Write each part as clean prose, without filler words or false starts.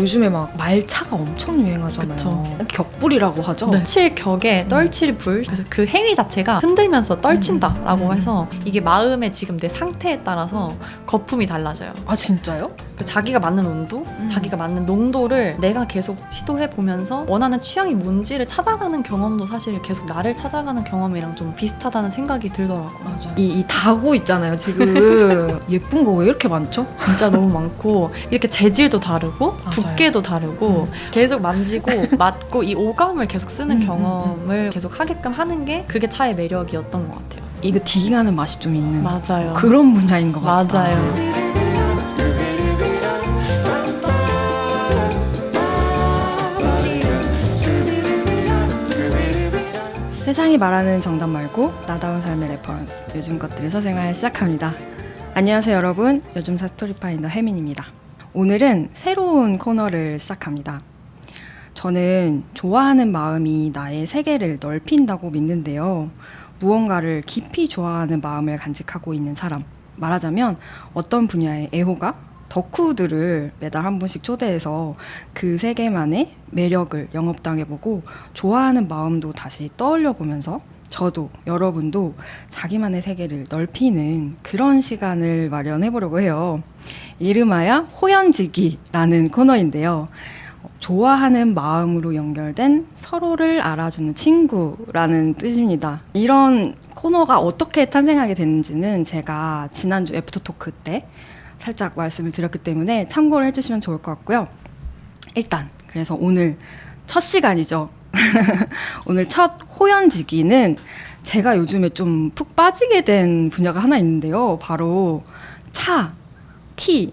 요즘에 막 말차가 엄청 유행하잖아요. 그쵸. 격불이라고 하죠. 네. 칠격에 떨칠불. 그래서 그 행위 자체가 흔들면서 떨친다라고 해서 이게 마음의 지금 내 상태에 따라서 거품이 달라져요. 아 진짜요? 자기가 맞는 온도, 자기가 맞는 농도를 내가 계속 시도해 보면서 원하는 취향이 뭔지를 찾아가는 경험도 사실 계속 나를 찾아가는 경험이랑 좀 비슷하다는 생각이 들더라고요. 맞아요. 이 다구 있잖아요. 지금 예쁜 거 왜 이렇게 많죠? 진짜 너무 많고 이렇게 재질도 다르고 맞아요. 두께도 다르고 계속 만지고 맞고 이 오감을 계속 쓰는 경험을 계속 하게끔 하는 게 그게 차의 매력이었던 것 같아요. 이거 디깅하는 맛이 좀 있는 맞아요. 그런 분야인 것 같아요. 맞아요. 세상이 말하는 정답 말고 나다운 삶의 레퍼런스, 요즘 것들의 사생활 시작합니다. 안녕하세요 여러분, 요즘사 스토리파인더 혜민입니다. 오늘은 새로운 코너를 시작합니다. 저는 좋아하는 마음이 나의 세계를 넓힌다고 믿는데요. 무언가를 깊이 좋아하는 마음을 간직하고 있는 사람, 말하자면 어떤 분야의 애호가, 덕후들을 매달 한 번씩 초대해서 그 세계만의 매력을 영업당해보고 좋아하는 마음도 다시 떠올려보면서 저도 여러분도 자기만의 세계를 넓히는 그런 시간을 마련해보려고 해요. 이름하여 호연지기라는 코너인데요. 좋아하는 마음으로 연결된 서로를 알아주는 친구라는 뜻입니다. 이런 코너가 어떻게 탄생하게 됐는지는 제가 지난주 애프터토크 때 살짝 말씀을 드렸기 때문에 참고를 해주시면 좋을 것 같고요. 일단 그래서 오늘 첫 시간이죠. 오늘 첫 호연지기는 제가 요즘에 좀 푹 빠지게 된 분야가 하나 있는데요. 바로 티,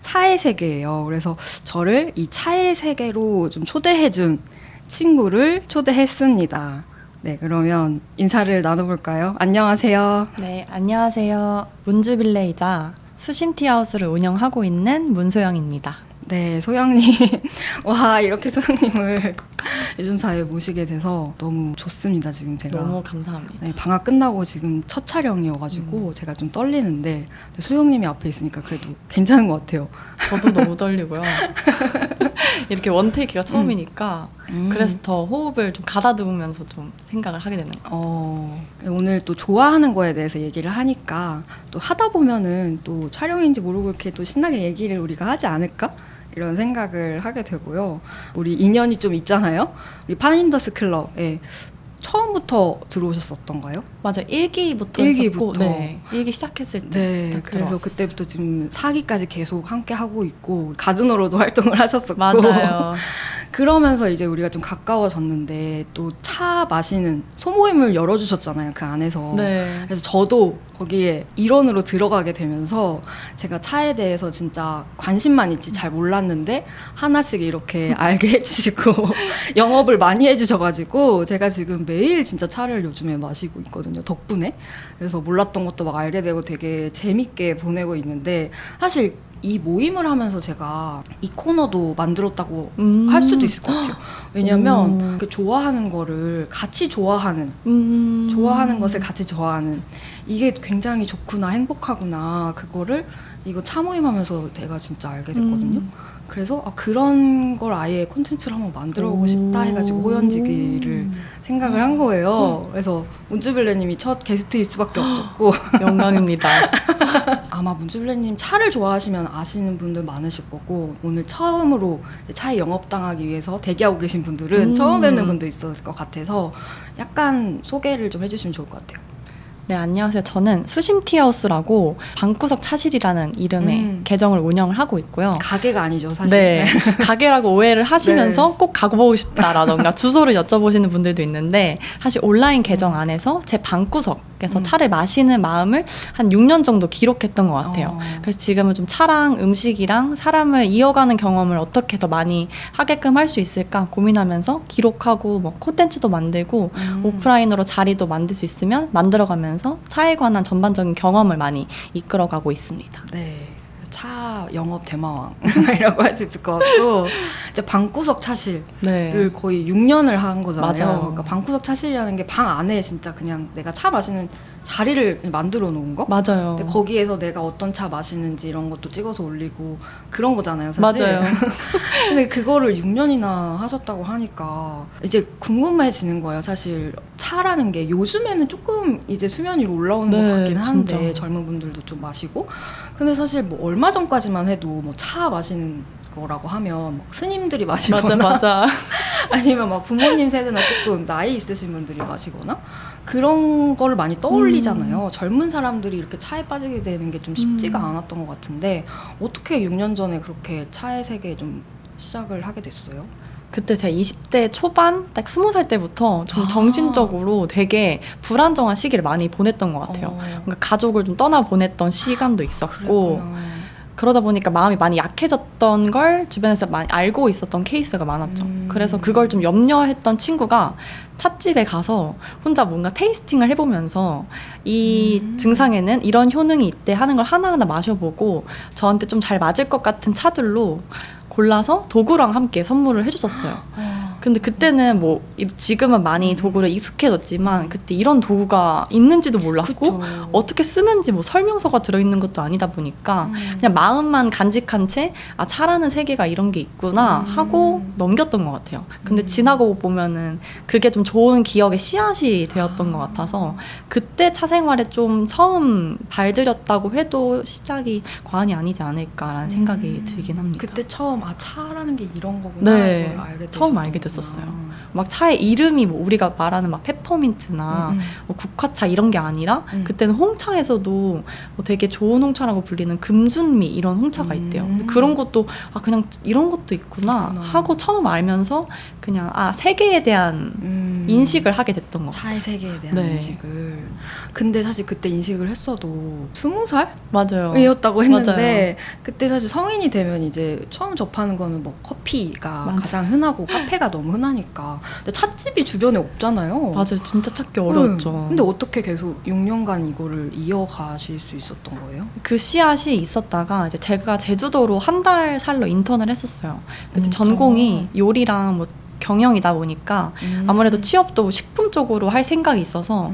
차의 세계예요. 그래서 저를 이 차의 세계로 좀 초대해준 친구를 초대했습니다. 네, 그러면 인사를 나눠볼까요? 안녕하세요. 네, 안녕하세요. 문주빌레이자 수심티하우스를 운영하고 있는 문소영입니다. 네, 소영님. 와, 이렇게 소영님을 요즘 사회에 모시게 돼서 너무 좋습니다, 지금 제가. 너무 감사합니다. 네, 방학 끝나고 지금 첫 촬영이어가지고 제가 좀 떨리는데 소영님이 앞에 있으니까 그래도 괜찮은 것 같아요. 저도 너무 떨리고요. 이렇게 원테이크가 처음이니까 그래서 더 호흡을 좀 가다듬으면서 좀 생각을 하게 되는 거예요. 오늘 또 좋아하는 거에 대해서 얘기를 하니까 또 하다 보면은 또 촬영인지 모르고 이렇게 또 신나게 얘기를 우리가 하지 않을까? 이런 생각을 하게 되고요. 우리 인연이 좀 있잖아요. 우리 파인더스 클럽에 처음부터 들어오셨었던가요? 맞아요. 1기부터 일기부터. 했었고, 네, 1기 시작했을 때. 네, 그래서 그때부터 지금 4기까지 계속 함께 하고 있고 가든어로도 활동을 하셨었고. 맞아요. 그러면서 이제 우리가 좀 가까워졌는데 또 차 마시는 소모임을 열어주셨잖아요, 그 안에서. 네. 그래서 저도 거기에 일원으로 들어가게 되면서 제가 차에 대해서 진짜 관심만 있지 잘 몰랐는데 하나씩 이렇게 알게 해주시고 영업을 많이 해주셔가지고 제가 지금 매일 진짜 차를 요즘에 마시고 있거든요, 덕분에. 그래서 몰랐던 것도 막 알게 되고 되게 재밌게 보내고 있는데, 사실 이 모임을 하면서 제가 이 코너도 만들었다고 할 수도 있을 것 같아요. 왜냐면 그 좋아하는 거를 같이 좋아하는 것을 같이 좋아하는, 이게 굉장히 좋구나, 행복하구나, 그거를 이거 차 모임 하면서 제가 진짜 알게 됐거든요. 그래서 그런 걸 아예 콘텐츠를 한번 만들어보고 싶다 해가지고 호연지기를 생각을 한 거예요. 그래서 문주빌레님이 첫 게스트일 수밖에 없었고 영광입니다. 아마 문주빌레님 차를 좋아하시면 아시는 분들 많으실 거고, 오늘 처음으로 차에 영업당하기 위해서 대기하고 계신 분들은 처음 뵙는 분도 있었을 것 같아서 약간 소개를 좀 해주시면 좋을 것 같아요. 네, 안녕하세요. 저는 수심티하우스라고 방구석 차실이라는 이름의 계정을 운영을 하고 있고요. 가게가 아니죠, 사실. 네, 가게라고 오해를 하시면서 네. 꼭 가보고 싶다라던가 주소를 여쭤보시는 분들도 있는데, 사실 온라인 계정 안에서 제 방구석에서 차를 마시는 마음을 한 6년 정도 기록했던 것 같아요. 그래서 지금은 좀 차랑 음식이랑 사람을 이어가는 경험을 어떻게 더 많이 하게끔 할 수 있을까 고민하면서 기록하고 뭐 콘텐츠도 만들고 오프라인으로 자리도 만들 수 있으면 만들어가면서 차에 관한 전반적인 경험을 많이 이끌어가고 있습니다. 네. 차 영업 대마왕이라고 할 수 있을 것 같고 이제 방구석 차실을 네. 거의 6년을 한 거잖아요. 맞아요. 그러니까 방구석 차실이라는 게 방 안에 진짜 그냥 내가 차 마시는 자리를 만들어 놓은 거? 맞아요. 근데 거기에서 내가 어떤 차 마시는지 이런 것도 찍어서 올리고 그런 거잖아요, 사실. 맞아요. 근데 그거를 6년이나 하셨다고 하니까 이제 궁금해지는 거예요. 사실 차라는 게 요즘에는 조금 이제 수면 위로 올라오는 네, 것 같긴 한데 진짜. 젊은 분들도 좀 마시고. 근데 사실 뭐 얼마 전까지만 해도 뭐 차 마시는 거라고 하면 막 스님들이 마시거나 맞아. 아니면 막 부모님 세대나 조금 나이 있으신 분들이 마시거나 그런 거를 많이 떠올리잖아요. 젊은 사람들이 이렇게 차에 빠지게 되는 게 좀 쉽지가 않았던 것 같은데 어떻게 6년 전에 그렇게 차의 세계에 좀 시작을 하게 됐어요? 그때 제가 20대 초반, 딱 20살 때부터 좀 정신적으로 되게 불안정한 시기를 많이 보냈던 것 같아요. 그러니까 가족을 좀 떠나보냈던 시간도 있었고, 그랬구나. 그러다 보니까 마음이 많이 약해졌던 걸 주변에서 많이 알고 있었던 케이스가 많았죠. 그래서 그걸 좀 염려했던 친구가 찻집에 가서 혼자 뭔가 테이스팅을 해보면서 이 증상에는 이런 효능이 있대 하는 걸 하나하나 마셔보고 저한테 좀 잘 맞을 것 같은 차들로 골라서 도구랑 함께 선물을 해줬었어요. 근데 그때는 뭐 지금은 많이 도구를 익숙해졌지만 그때 이런 도구가 있는지도 몰랐고 그쵸. 어떻게 쓰는지 뭐 설명서가 들어있는 것도 아니다 보니까 그냥 마음만 간직한 채 아, 차라는 세계가 이런 게 있구나 하고 넘겼던 것 같아요. 근데 지나고 보면은 그게 좀 좋은 기억의 씨앗이 되었던 것 같아서 그때 차 생활에 좀 처음 발들였다고 해도 시작이 과언이 아니지 않을까라는 생각이 들긴 합니다. 그때 처음 아 차라는 게 이런 거구나 네, 이걸 알게 처음 알게 됐었어요. 막 차의 이름이 뭐 우리가 말하는 막 페퍼민트나 뭐 국화차 이런 게 아니라 그때는 홍차에서도 뭐 되게 좋은 홍차라고 불리는 금준미 이런 홍차가 있대요. 근데 그런 것도 아 그냥 이런 것도 있구나 하고 처음 알면서 그냥 아 세계에 대한 인식을 하게 됐던 것 같아요. 차의 세계에 대한 네. 인식을. 근데 사실 그때 인식을 했어도 20살? 맞아요. 이었다고 했는데 맞아요. 그때 사실 성인이 되면 이제 처음 접하는 거는 뭐 커피가 맞아. 가장 흔하고 카페가 너무 흔하니까 근데 찻집이 주변에 없잖아요. 맞아요. 진짜 찾기 어려웠죠. 근데 어떻게 계속 6년간 이거를 이어가실 수 있었던 거예요? 그 씨앗이 있었다가 이제 제가 제주도로 한 달 살러 인턴을 했었어요. 그때 인턴. 전공이 요리랑 뭐 경영이다 보니까 아무래도 취업도 식품 쪽으로 할 생각이 있어서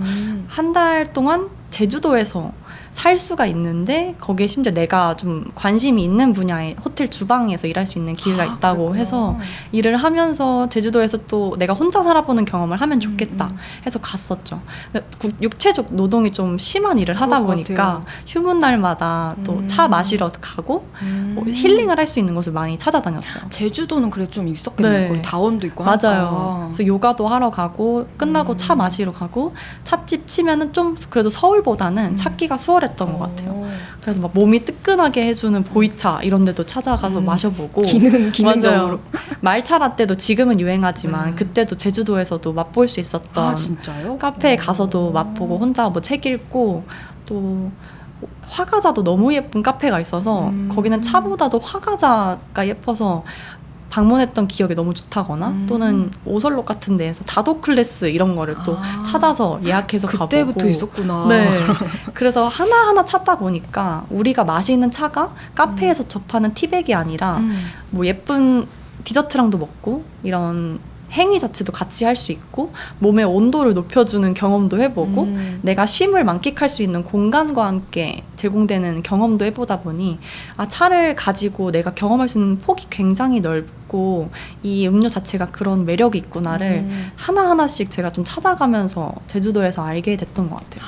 한 달 동안 제주도에서 살 수가 있는데 거기에 심지어 내가 좀 관심이 있는 분야의 호텔 주방에서 일할 수 있는 기회가 있다고 그랬구나. 해서 일을 하면서 제주도에서 또 내가 혼자 살아보는 경험을 하면 좋겠다 해서 갔었죠. 근데 육체적 노동이 좀 심한 일을 하다 그럴 것 보니까 같아요. 휴문 날마다 또 차 마시러 가고 뭐 힐링을 할 수 있는 곳을 많이 찾아다녔어요. 제주도는 그래도 좀 있었겠네요. 네. 거기 다원도 있고 맞아요. 하니까. 그래서 요가도 하러 가고 끝나고 차 마시러 가고 찻집 치면은 좀 그래도 서울보다는 찾기가 수월했던 것 같아요. 그래서 막 몸이 뜨끈하게 해주는 보이차 이런 데도 찾아가서 마셔보고 기능적으로. 맞아요. 말차 라떼도 지금은 유행하지만 그때도 제주도에서도 맛볼 수 있었던 아 진짜요? 카페에 가서도 맛보고 혼자 뭐 책 읽고 또 화과자도 너무 예쁜 카페가 있어서 거기는 차보다도 화과자가 예뻐서 방문했던 기억이 너무 좋다거나 또는 오설록 같은 데에서 다도 클래스 이런 거를 또 찾아서 예약해서 그때부터 가보고 있었구나. 네. 그래서 하나하나 찾다 보니까 우리가 마시는 차가 카페에서 접하는 티백이 아니라 뭐 예쁜 디저트랑도 먹고 이런 행위 자체도 같이 할 수 있고 몸의 온도를 높여주는 경험도 해보고 내가 쉼을 만끽할 수 있는 공간과 함께 제공되는 경험도 해보다 보니 아 차를 가지고 내가 경험할 수 있는 폭이 굉장히 넓고 이 음료 자체가 그런 매력이 있구나를 하나하나씩 제가 좀 찾아가면서 제주도에서 알게 됐던 것 같아요.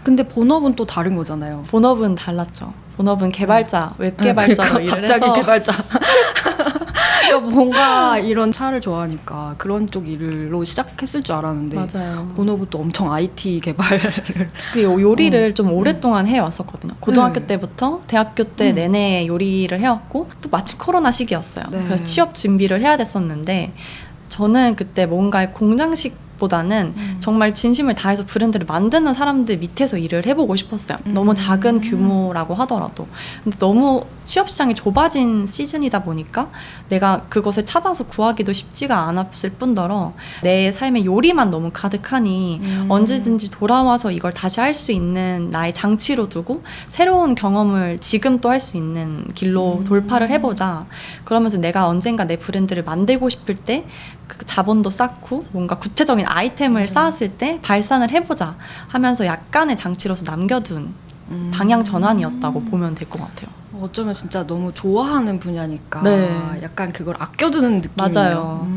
근데 본업은 또 다른 거잖아요. 본업은 달랐죠. 본업은 개발자, 웹 개발자로 그러니까 일을 갑자기 해서 개발자. 그러니까 뭔가 이런 차를 좋아하니까 그런 쪽 일로 시작했을 줄 알았는데 맞아요. 본업은 또 엄청 IT 개발을 그 요리를 좀 오랫동안 해왔었거든요. 고등학교 네. 때부터 대학교 때 내내 요리를 해왔고 또 마침 코로나 시기였어요. 네. 그래서 취업 준비를 해야 됐었는데 저는 그때 뭔가의 공장식 보다는 정말 진심을 다해서 브랜드를 만드는 사람들 밑에서 일을 해보고 싶었어요. 너무 작은 규모라고 하더라도. 근데 너무 취업 시장이 좁아진 시즌이다 보니까 내가 그것을 찾아서 구하기도 쉽지가 않았을 뿐더러 내 삶의 요리만 너무 가득하니 언제든지 돌아와서 이걸 다시 할 수 있는 나의 장치로 두고 새로운 경험을 지금 또 할 수 있는 길로 돌파를 해보자. 그러면서 내가 언젠가 내 브랜드를 만들고 싶을 때 그 자본도 쌓고 뭔가 구체적인 아이템을 쌓았을 때 발산을 해보자 하면서 약간의 장치로서 남겨둔 방향 전환이었다고 보면 될 것 같아요. 어쩌면 진짜 너무 좋아하는 분야니까 네. 약간 그걸 아껴두는 느낌이에요. 맞아요.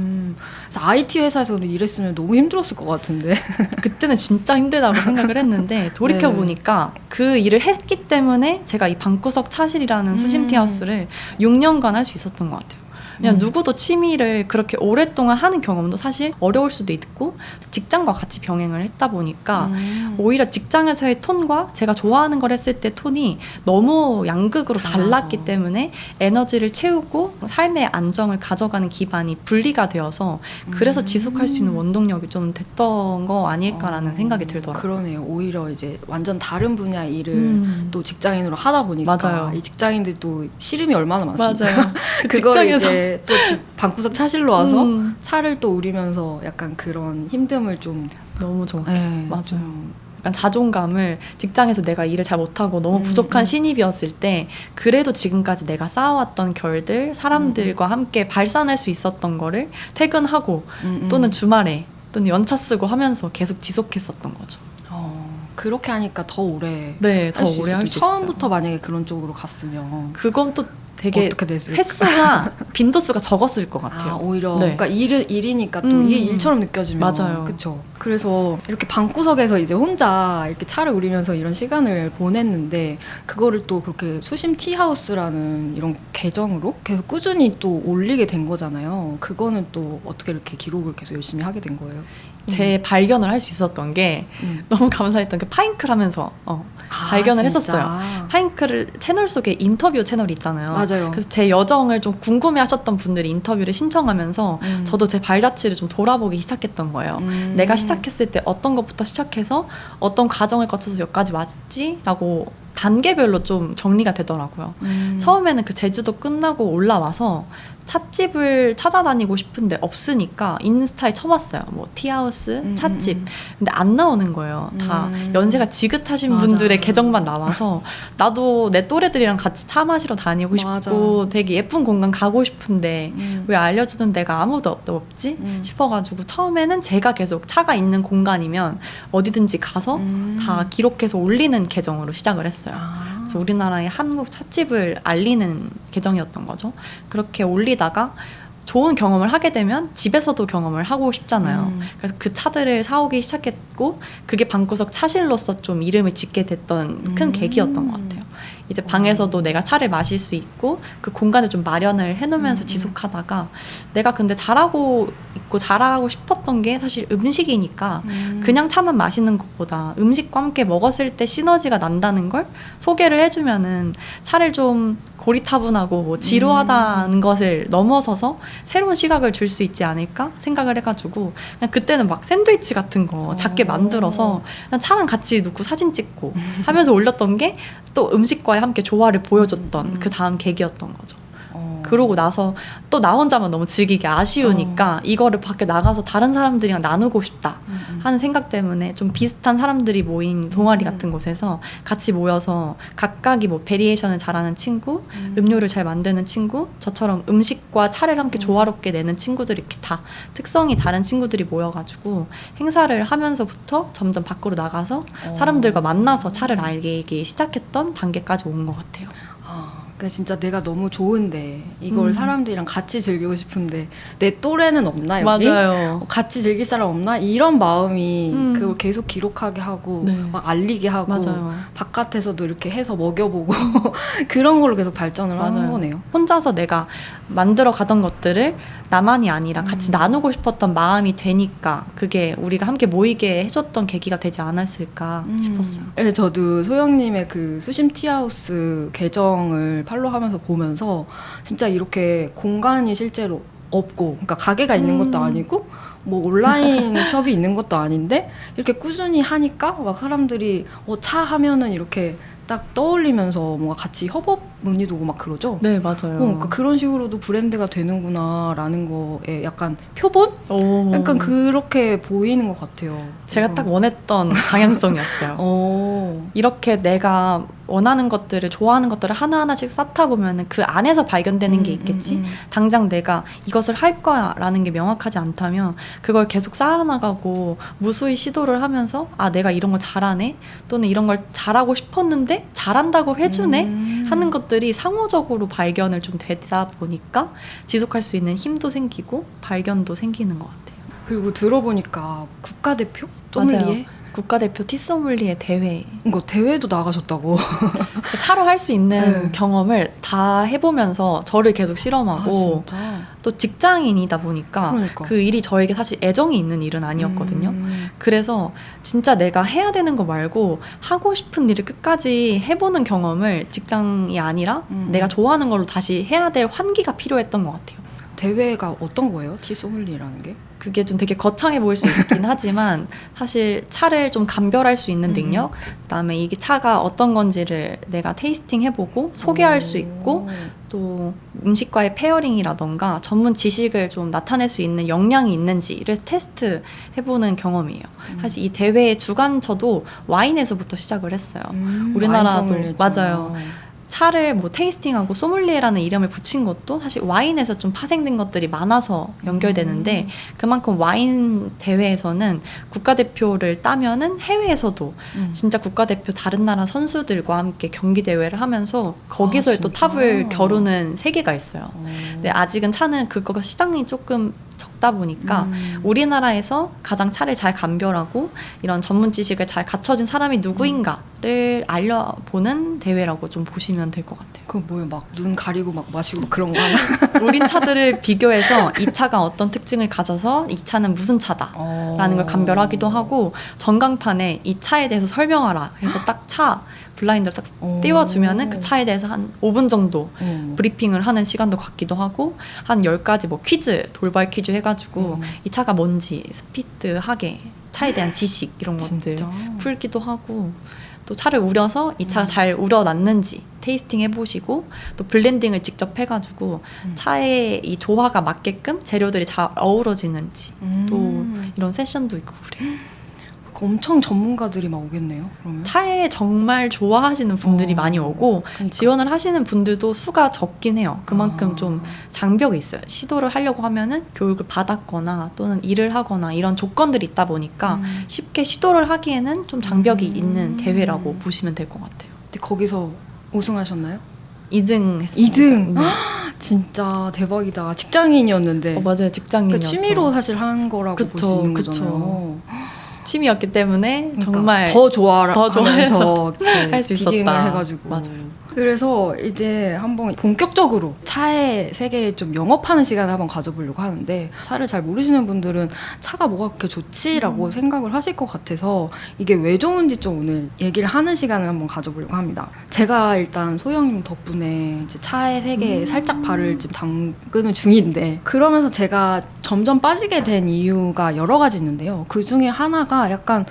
그래서 IT 회사에서 일했으면 너무 힘들었을 것 같은데. 그때는 진짜 힘들다고 생각을 했는데 돌이켜보니까 그 일을 했기 때문에 제가 이 방구석 차실이라는 수심 티하우스를 6년간 할 수 있었던 것 같아요. 그냥 누구도 취미를 그렇게 오랫동안 하는 경험도 사실 어려울 수도 있고 직장과 같이 병행을 했다 보니까 오히려 직장에서의 톤과 제가 좋아하는 걸 했을 때 톤이 너무 양극으로 달랐기 때문에 에너지를 채우고 삶의 안정을 가져가는 기반이 분리가 되어서 그래서 지속할 수 있는 원동력이 좀 됐던 거 아닐까라는 생각이 들더라고요. 그러네요. 오히려 이제 완전 다른 분야의 일을 또 직장인으로 하다 보니까 맞아요. 이 직장인들도 씨름이 얼마나 많습니까? 맞아요. 그걸 직장에서 이제 또 방구석 차실로 와서 차를 또 우리면서 약간 그런 힘듦을 좀 너무 좋아. 네, 맞아요. 좀 약간 자존감을 직장에서 내가 일을 잘 못하고 너무 부족한 신입이었을 때 그래도 지금까지 내가 쌓아왔던 결들 사람들과 함께 발산할 수 있었던 거를 퇴근하고 또는 주말에 또는 연차 쓰고 하면서 계속 지속했었던 거죠. 그렇게 하니까 더 오래 네, 더 할 수 오래 있어요. 할 수 있어요. 처음부터 만약에 그런 쪽으로 갔으면 그건 또 되게 어떻게 됐을까? 횟수가 빈도수가 적었을 것 같아요. 오히려 네. 그러니까 일이니까 또 이게 일처럼 느껴지면 맞아요. 그렇죠. 그래서 이렇게 방구석에서 이제 혼자 이렇게 차를 우리면서 이런 시간을 보냈는데 그거를 또 그렇게 수심 티하우스라는 이런 계정으로 계속 꾸준히 또 올리게 된 거잖아요. 그거는 또 어떻게 이렇게 기록을 계속 열심히 하게 된 거예요? 제 발견을 할 수 있었던 게 너무 감사했던 게 파인클 하면서 발견을 진짜? 했었어요. 파인클 채널 속에 인터뷰 채널이 있잖아요. 맞아요. 그래서 제 여정을 좀 궁금해하셨던 분들이 인터뷰를 신청하면서 저도 제 발자취를 좀 돌아보기 시작했던 거예요. 내가 시작했을 때 어떤 것부터 시작해서 어떤 과정을 거쳐서 여기까지 왔지라고 단계별로 좀 정리가 되더라고요. 처음에는 그 제주도 끝나고 올라와서 찻집을 찾아다니고 싶은데 없으니까 인스타에 쳐봤어요. 뭐 티하우스, 찻집. 근데 안 나오는 거예요. 다 연세가 지긋하신 맞아. 분들의 계정만 나와서 나도 내 또래들이랑 같이 차 마시러 다니고 맞아. 싶고 되게 예쁜 공간 가고 싶은데 왜 알려주는 데가 아무도 없지? 싶어가지고 처음에는 제가 계속 차가 있는 공간이면 어디든지 가서 다 기록해서 올리는 계정으로 시작을 했어요. 그래서 우리나라의 한국 찻집을 알리는 계정이었던 거죠. 그렇게 올리다가 좋은 경험을 하게 되면 집에서도 경험을 하고 싶잖아요. 그래서 그 차들을 사오기 시작했고 그게 방구석 차실로서 좀 이름을 짓게 됐던 큰 계기였던 것 같아요. 이제 방에서도 내가 차를 마실 수 있고 그 공간을 좀 마련을 해놓으면서 지속하다가 내가 근데 잘하고 있고 잘하고 싶었던 게 사실 음식이니까 그냥 차만 마시는 것보다 음식과 함께 먹었을 때 시너지가 난다는 걸 소개를 해주면은 차를 좀 고리타분하고 뭐 지루하다는 것을 넘어서서 새로운 시각을 줄 수 있지 않을까 생각을 해가지고 그냥 그때는 막 샌드위치 같은 거 작게 만들어서 그냥 차랑 같이 놓고 사진 찍고 하면서 올렸던 게 또 음식과 함께 조화를 보여줬던 그 다음 계기였던 거죠. 그러고 나서 또 나 혼자만 너무 즐기기 아쉬우니까 이거를 밖에 나가서 다른 사람들이랑 나누고 싶다 하는 생각 때문에 좀 비슷한 사람들이 모인 동아리 같은 곳에서 같이 모여서 각각이 뭐 베리에이션을 잘하는 친구, 음료를 잘 만드는 친구, 저처럼 음식과 차를 함께 조화롭게 내는 친구들이 이렇게 다 특성이 다른 친구들이 모여가지고 행사를 하면서부터 점점 밖으로 나가서 사람들과 만나서 차를 알기 시작했던 단계까지 온 것 같아요. 그러니까 진짜 내가 너무 좋은데 이걸 사람들이랑 같이 즐기고 싶은데 내 또래는 없나 여기? 맞아요. 같이 즐길 사람 없나? 이런 마음이 그걸 계속 기록하게 하고 네. 막 알리게 하고 맞아요. 바깥에서도 이렇게 해서 먹여보고 그런 걸로 계속 발전을 하는 맞아요. 거네요. 혼자서 내가 만들어 가던 것들을 나만이 아니라 같이 나누고 싶었던 마음이 되니까 그게 우리가 함께 모이게 해줬던 계기가 되지 않았을까 싶었어요. 그래서 저도 소영님의 그 수심 티하우스 계정을 팔로우하면서 보면서 진짜 이렇게 공간이 실제로 없고, 그러니까 가게가 있는 것도 아니고 뭐 온라인 숍이 있는 것도 아닌데 이렇게 꾸준히 하니까 막 사람들이 차 하면은 이렇게 딱 떠올리면서 뭔가 같이 협업 문의도 오고 막 그러죠. 네, 맞아요. 그러니까 그런 식으로도 브랜드가 되는구나라는 거에 약간 표본? 오. 약간 그렇게 보이는 것 같아요. 제가 그래서. 딱 원했던 방향성이었어요. 이렇게 내가 원하는 것들을, 좋아하는 것들을 하나하나씩 쌓다 보면 그 안에서 발견되는 게 있겠지. 당장 내가 이것을 할 거야 라는 게 명확하지 않다면 그걸 계속 쌓아나가고 무수히 시도를 하면서 아, 내가 이런 거 잘하네, 또는 이런 걸 잘하고 싶었는데 잘한다고 해주네 하는 것들이 상호적으로 발견을 좀 되다 보니까 지속할 수 있는 힘도 생기고 발견도 생기는 것 같아요. 그리고 들어보니까 국가대표? 맞아요. 소믈리에? 국가대표 티소믈리에 대회, 이거 대회도 나가셨다고. 차로 할 수 있는 네. 경험을 다 해보면서 저를 계속 실험하고 진짜? 또 직장인이다 보니까 그러니까. 그 일이 저에게 사실 애정이 있는 일은 아니었거든요. 그래서 진짜 내가 해야 되는 거 말고 하고 싶은 일을 끝까지 해보는 경험을 직장이 아니라 내가 좋아하는 걸로 다시 해야 될 환기가 필요했던 것 같아요. 대회가 어떤 거예요? 티소믈리에라는 게? 그게 좀 되게 거창해 보일 수 있긴 하지만 사실 차를 좀 감별할 수 있는 능력, 그다음에 이게 차가 어떤 건지를 내가 테이스팅 해보고 소개할 수 있고, 또 음식과의 페어링이라던가 전문 지식을 좀 나타낼 수 있는 역량이 있는지를 테스트 해보는 경험이에요. 사실 이 대회의 주관처도 와인에서부터 시작을 했어요. 우리나라도 맞아요. 차를 뭐 테이스팅하고 소믈리에라는 이름을 붙인 것도 사실 와인에서 좀 파생된 것들이 많아서 연결되는데, 그만큼 와인 대회에서는 국가대표를 따면은 해외에서도 진짜 국가대표 다른 나라 선수들과 함께 경기 대회를 하면서 거기서 또 탑을 겨루는 세계가 있어요. 근데 아직은 차는 그거가 시장이 조금 적다 보니까 우리나라에서 가장 차를 잘 감별하고 이런 전문 지식을 잘 갖춰진 사람이 누구인가를 알려보는 대회라고 좀 보시면 될 것 같아요. 그거 뭐예요? 막 눈 가리고 막 마시고 막 그런 거 하나? 우린 차들을 비교해서 이 차가 어떤 특징을 가져서 이 차는 무슨 차다 라는 걸 감별하기도 하고, 전광판에 이 차에 대해서 설명하라 해서 딱 차 블라인드를 딱 띄워주면은 그 차에 대해서 한 5분 정도 브리핑을 하는 시간도 갖기도 하고, 한 10가지 뭐 퀴즈, 돌발 퀴즈 해가지고 이 차가 뭔지 스피드하게 차에 대한 지식 이런 것들 풀기도 하고, 또 차를 우려서 이 차가 잘 우려놨는지 테이스팅 해보시고, 또 블렌딩을 직접 해가지고 차의 이 조화가 맞게끔 재료들이 잘 어우러지는지 또 이런 세션도 있고 그래요. 엄청 전문가들이 막 오겠네요. 그러면 차에 정말 좋아하시는 분들이 많이 오고, 그러니까. 지원을 하시는 분들도 수가 적긴 해요. 그만큼 좀 장벽이 있어요. 시도를 하려고 하면은 교육을 받았거나 또는 일을 하거나 이런 조건들이 있다 보니까 쉽게 시도를 하기에는 좀 장벽이 있는 대회라고 보시면 될 것 같아요. 근데 거기서 우승하셨나요? 2등 했습니다. 2등? 진짜 대박이다. 직장인이었는데. 맞아요. 직장인이었죠. 그러니까 취미로 사실 한 거라고 볼 수 있는 거잖아요. 취미였기 때문에 그러니까 정말 더 좋아해서 할 수 있었다 해가지고. 맞아요. 그래서 이제 한번 본격적으로 차의 세계에 좀 영업하는 시간을 한번 가져보려고 하는데, 차를 잘 모르시는 분들은 차가 뭐가 그렇게 좋지라고 생각을 하실 것 같아서 이게 왜 좋은지 좀 오늘 얘기를 하는 시간을 한번 가져보려고 합니다. 제가 일단 소영님 덕분에 이제 차의 세계에 살짝 발을 좀 담그는 중인데, 그러면서 제가 점점 빠지게 된 이유가 여러 가지 있는데요. 그 중에 하나가 약간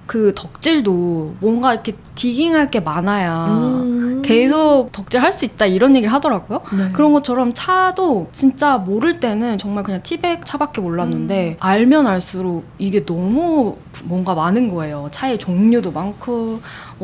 그 덕질도 뭔가 이렇게 디깅할 게 많아야 계속 덕질할 수 있다 이런 얘기를 하더라고요. 네. 그런 것처럼 차도 진짜 모를 때는 정말 그냥 티백 차밖에 몰랐는데 알면 알수록 이게 너무 뭔가 많은 거예요. 차의 종류도 많고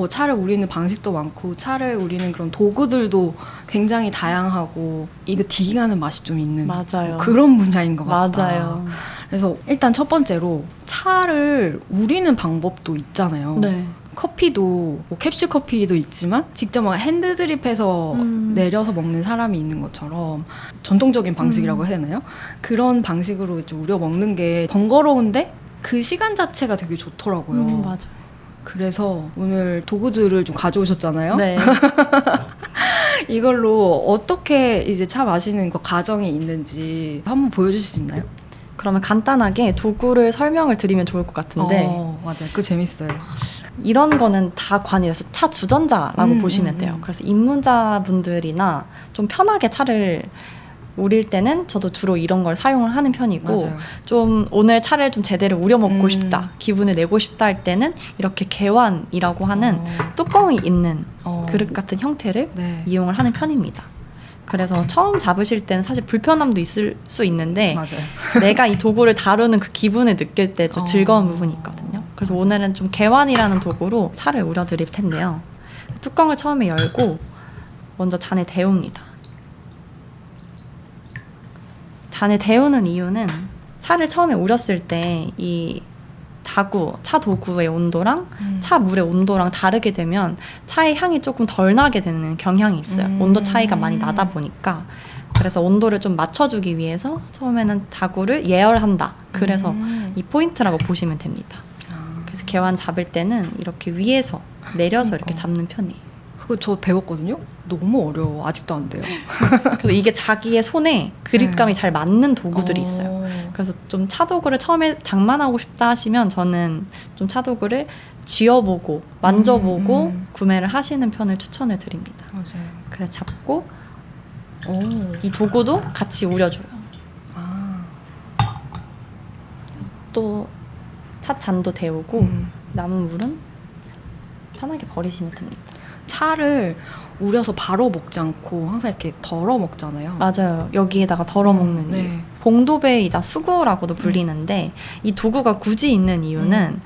차를 우리는 방식도 많고 차를 우리는 그런 도구들도 굉장히 다양하고, 이거 디깅하는 맛이 좀 있는 맞아요. 그런 분야인 것 같다. 맞아요. 그래서 일단 첫 번째로 차를 우리는 방법도 있잖아요. 네. 커피도 뭐 캡슐 커피도 있지만 직접 막 핸드드립해서 내려서 먹는 사람이 있는 것처럼 전통적인 방식이라고 해야 되나요? 그런 방식으로 좀 우려 먹는 게 번거로운데 그 시간 자체가 되게 좋더라고요. 맞아. 그래서 오늘 도구들을 좀 가져오셨잖아요. 네. 이걸로 어떻게 이제 차 마시는 그 과정이 있는지 한번 보여주실 수 있나요? 그러면 간단하게 도구를 설명을 드리면 좋을 것 같은데, 맞아요. 그거 재밌어요. 이런 거는 다 관이어서 차 주전자라고 보시면 돼요. 그래서 입문자분들이나 좀 편하게 차를 우릴 때는 저도 주로 이런 걸 사용을 하는 편이고 맞아요. 좀 오늘 차를 좀 제대로 우려 먹고 싶다, 기분을 내고 싶다 할 때는 이렇게 개완이라고 하는 뚜껑이 있는 그릇 같은 형태를 네. 이용을 하는 편입니다. 그래서 처음 잡으실 때는 사실 불편함도 있을 수 있는데 맞아요. 내가 이 도구를 다루는 그 기분을 느낄 때 좀 즐거운 부분이 있거든요. 그래서 맞아요. 오늘은 좀 개완이라는 도구로 차를 우려 드릴 텐데요. 뚜껑을 처음에 열고 먼저 잔에 데웁니다. 잔에 데우는 이유는 차를 처음에 우렸을 때 이 다구, 차 도구의 온도랑 차 물의 온도랑 다르게 되면 차의 향이 조금 덜 나게 되는 경향이 있어요. 온도 차이가 많이 나다 보니까. 그래서 온도를 좀 맞춰주기 위해서 처음에는 다구를 예열한다. 그래서 이 포인트라고 보시면 됩니다. 그래서 개완 잡을 때는 이렇게 위에서 내려서 이렇게 잡는 편이에요. 그거 저 배웠거든요. 너무 어려워. 아직도 안 돼요. 그래서 이게 자기의 손에 그립감이 네. 잘 맞는 도구들이 있어요. 그래서 좀 차도구를 처음에 장만하고 싶다 하시면 저는 좀 차도구를 쥐어보고 만져보고 구매를 하시는 편을 추천을 드립니다. 맞아요. 그래서 잡고 이 도구도 같이 우려줘요. 또 차 잔도 데우고 남은 물은 편하게 버리시면 됩니다. 차를 우려서 바로 먹지 않고 항상 이렇게 덜어 먹잖아요. 맞아요. 여기에다가 덜어 먹는 네. 이유. 봉도배이자 수구라고도 불리는데 이 도구가 굳이 있는 이유는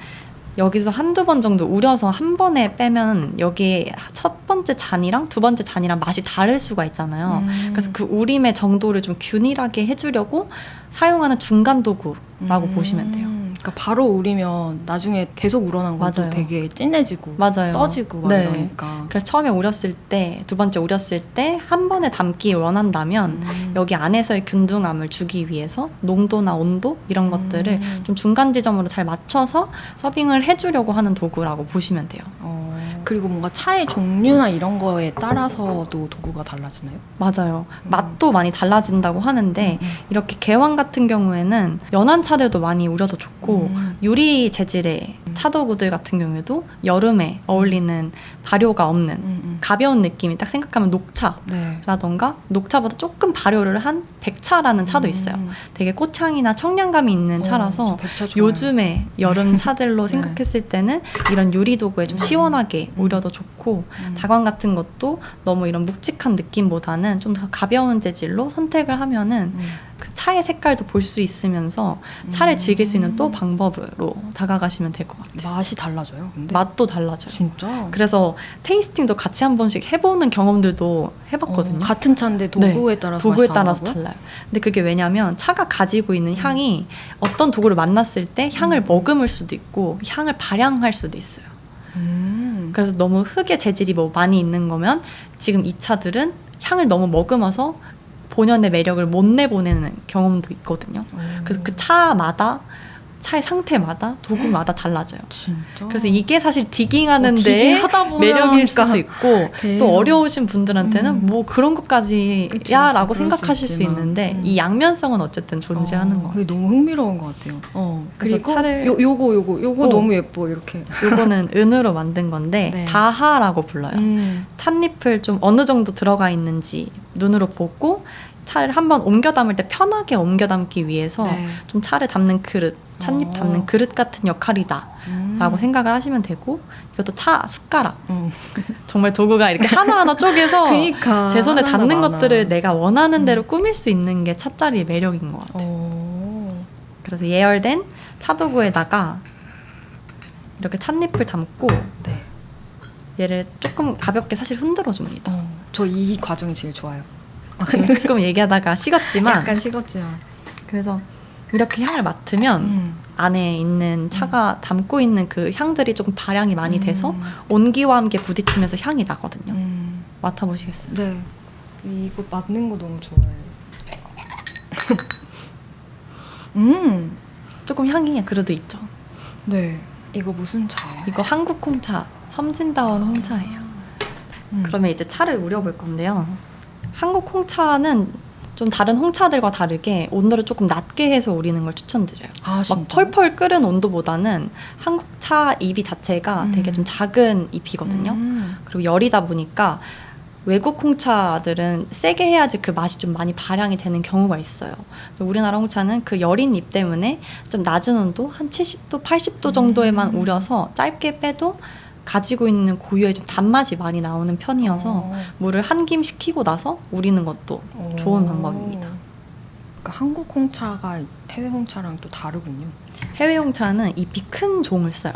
여기서 한두 번 정도 우려서 한 번에 빼면 여기에 첫 번째 잔이랑 두 번째 잔이랑 맛이 다를 수가 있잖아요. 그래서 그 우림의 정도를 좀 균일하게 해주려고 사용하는 중간 도구라고 보시면 돼요. 그러니까 바로 우리면 나중에 계속 우러난 것도 맞아요. 되게 진해지고 맞아요. 써지고 막 네. 이러니까. 그래서 처음에 우렸을 때, 두 번째 우렸을 때 한 번에 담기 원한다면 여기 안에서의 균등함을 주기 위해서 농도나 온도 이런 것들을 좀 중간 지점으로 잘 맞춰서 서빙을 해주려고 하는 도구라고 보시면 돼요. 그리고 뭔가 차의 종류나 이런 거에 따라서도 도구가 달라지나요? 맞아요. 맛도 많이 달라진다고 하는데 이렇게 개완 같은 경우에는 연한 차들도 많이 우려도 좋고 유리 재질의 차도구들 같은 경우에도 여름에 어울리는 발효가 없는 가벼운 느낌이 딱 생각하면 녹차라던가 녹차보다 조금 발효를 한 백차라는 차도 있어요. 되게 꽃향이나 청량감이 있는 차라서 요즘에 여름 차들로 네. 생각했을 때는 이런 유리 도구에 좀 시원하게 우려도 좋고 다광 같은 것도 너무 이런 묵직한 느낌보다는 좀 더 가벼운 재질로 선택을 하면은 그 차의 색깔도 볼 수 있으면서 차를 즐길 수 있는 또 방법으로 다가가시면 될 것 같아요. 맛이 달라져요? 근데? 맛도 달라져요. 진짜? 그래서 테이스팅도 같이 한 번씩 해보는 경험들도 해봤거든요. 같은 차인데 도구에 따라서 도구에 맛이 따라서 다르다고요? 달라요. 근데 그게 왜냐면 차가 가지고 있는 향이 어떤 도구를 만났을 때 향을 머금을 수도 있고 향을 발향할 수도 있어요. 그래서 너무 흙의 재질이 뭐 많이 있는 거면 지금 이 차들은 향을 너무 머금어서 본연의 매력을 못 내보내는 경험도 있거든요. 그래서 그 차마다 차의 상태마다 도구마다 달라져요. 진짜? 그래서 이게 사실 디깅하는데 디깅하다 보면 매력일 그러니까 수도 있고 계속. 또 어려우신 분들한테는 뭐 그런 것까지야 그치, 라고 그럴 수 생각하실 수 있지만. 있는데 이 양면성은 어쨌든 존재하는 거 그게 너무 흥미로운 것 같아요. 그래서 그리고 차를- 요거 어. 너무 예뻐 이렇게. 요거는 은으로 만든 건데 네. 다하라고 불러요. 찻잎을 좀 어느 정도 들어가 있는지 눈으로 보고 차를 한번 옮겨 담을 때 편하게 옮겨 담기 위해서 네. 좀 차를 담는 그릇, 찻잎 담는 그릇 같은 역할이다 라고 생각을 하시면 되고 이것도 차 숟가락 정말 도구가 이렇게 하나하나 쪼개서 그러니까 제 손에 하나하나 닿는 많아. 것들을 내가 원하는 대로 꾸밀 수 있는 게 찻자리의 매력인 것 같아요. 그래서 예열된 차도구에다가 이렇게 찻잎을 담고 네. 얘를 조금 가볍게 사실 흔들어 줍니다. 저 이 과정이 제일 좋아요. 지금 조금 얘기하다가 식었지만 약간 식었지만. 그래서 이렇게 향을 맡으면 안에 있는 차가 담고 있는 그 향들이 조금 발향이 많이 돼서 온기와 함께 부딪히면서 향이 나거든요. 맡아보시겠어요? 네. 이거 맡는 거 너무 좋아해요. 조금 향이 그래도 있죠. 네. 이거 무슨 차예요? 이거 한국 홍차, 섬진다원 홍차예요. 그러면 이제 차를 우려볼 건데요. 한국 홍차는 좀 다른 홍차들과 다르게 온도를 조금 낮게 해서 우리는 걸 추천드려요. 아, 진짜? 막 펄펄 끓은 온도보다는 한국 차 잎이 자체가 되게 좀 작은 잎이거든요. 그리고 열이다 보니까 외국 홍차들은 세게 해야지 그 맛이 좀 많이 발향이 되는 경우가 있어요. 그래서 우리나라 홍차는 그 여린 잎 때문에 좀 낮은 온도 한 70도, 80도 정도에만 우려서 짧게 빼도 가지고 있는 고유의 좀 단맛이 많이 나오는 편이어서 물을 한 김 식히고 나서 우리는 것도 좋은 방법입니다. 그러니까 한국 홍차가 해외 홍차랑 또 다르군요. 해외 홍차는 잎이 큰 종을 써요.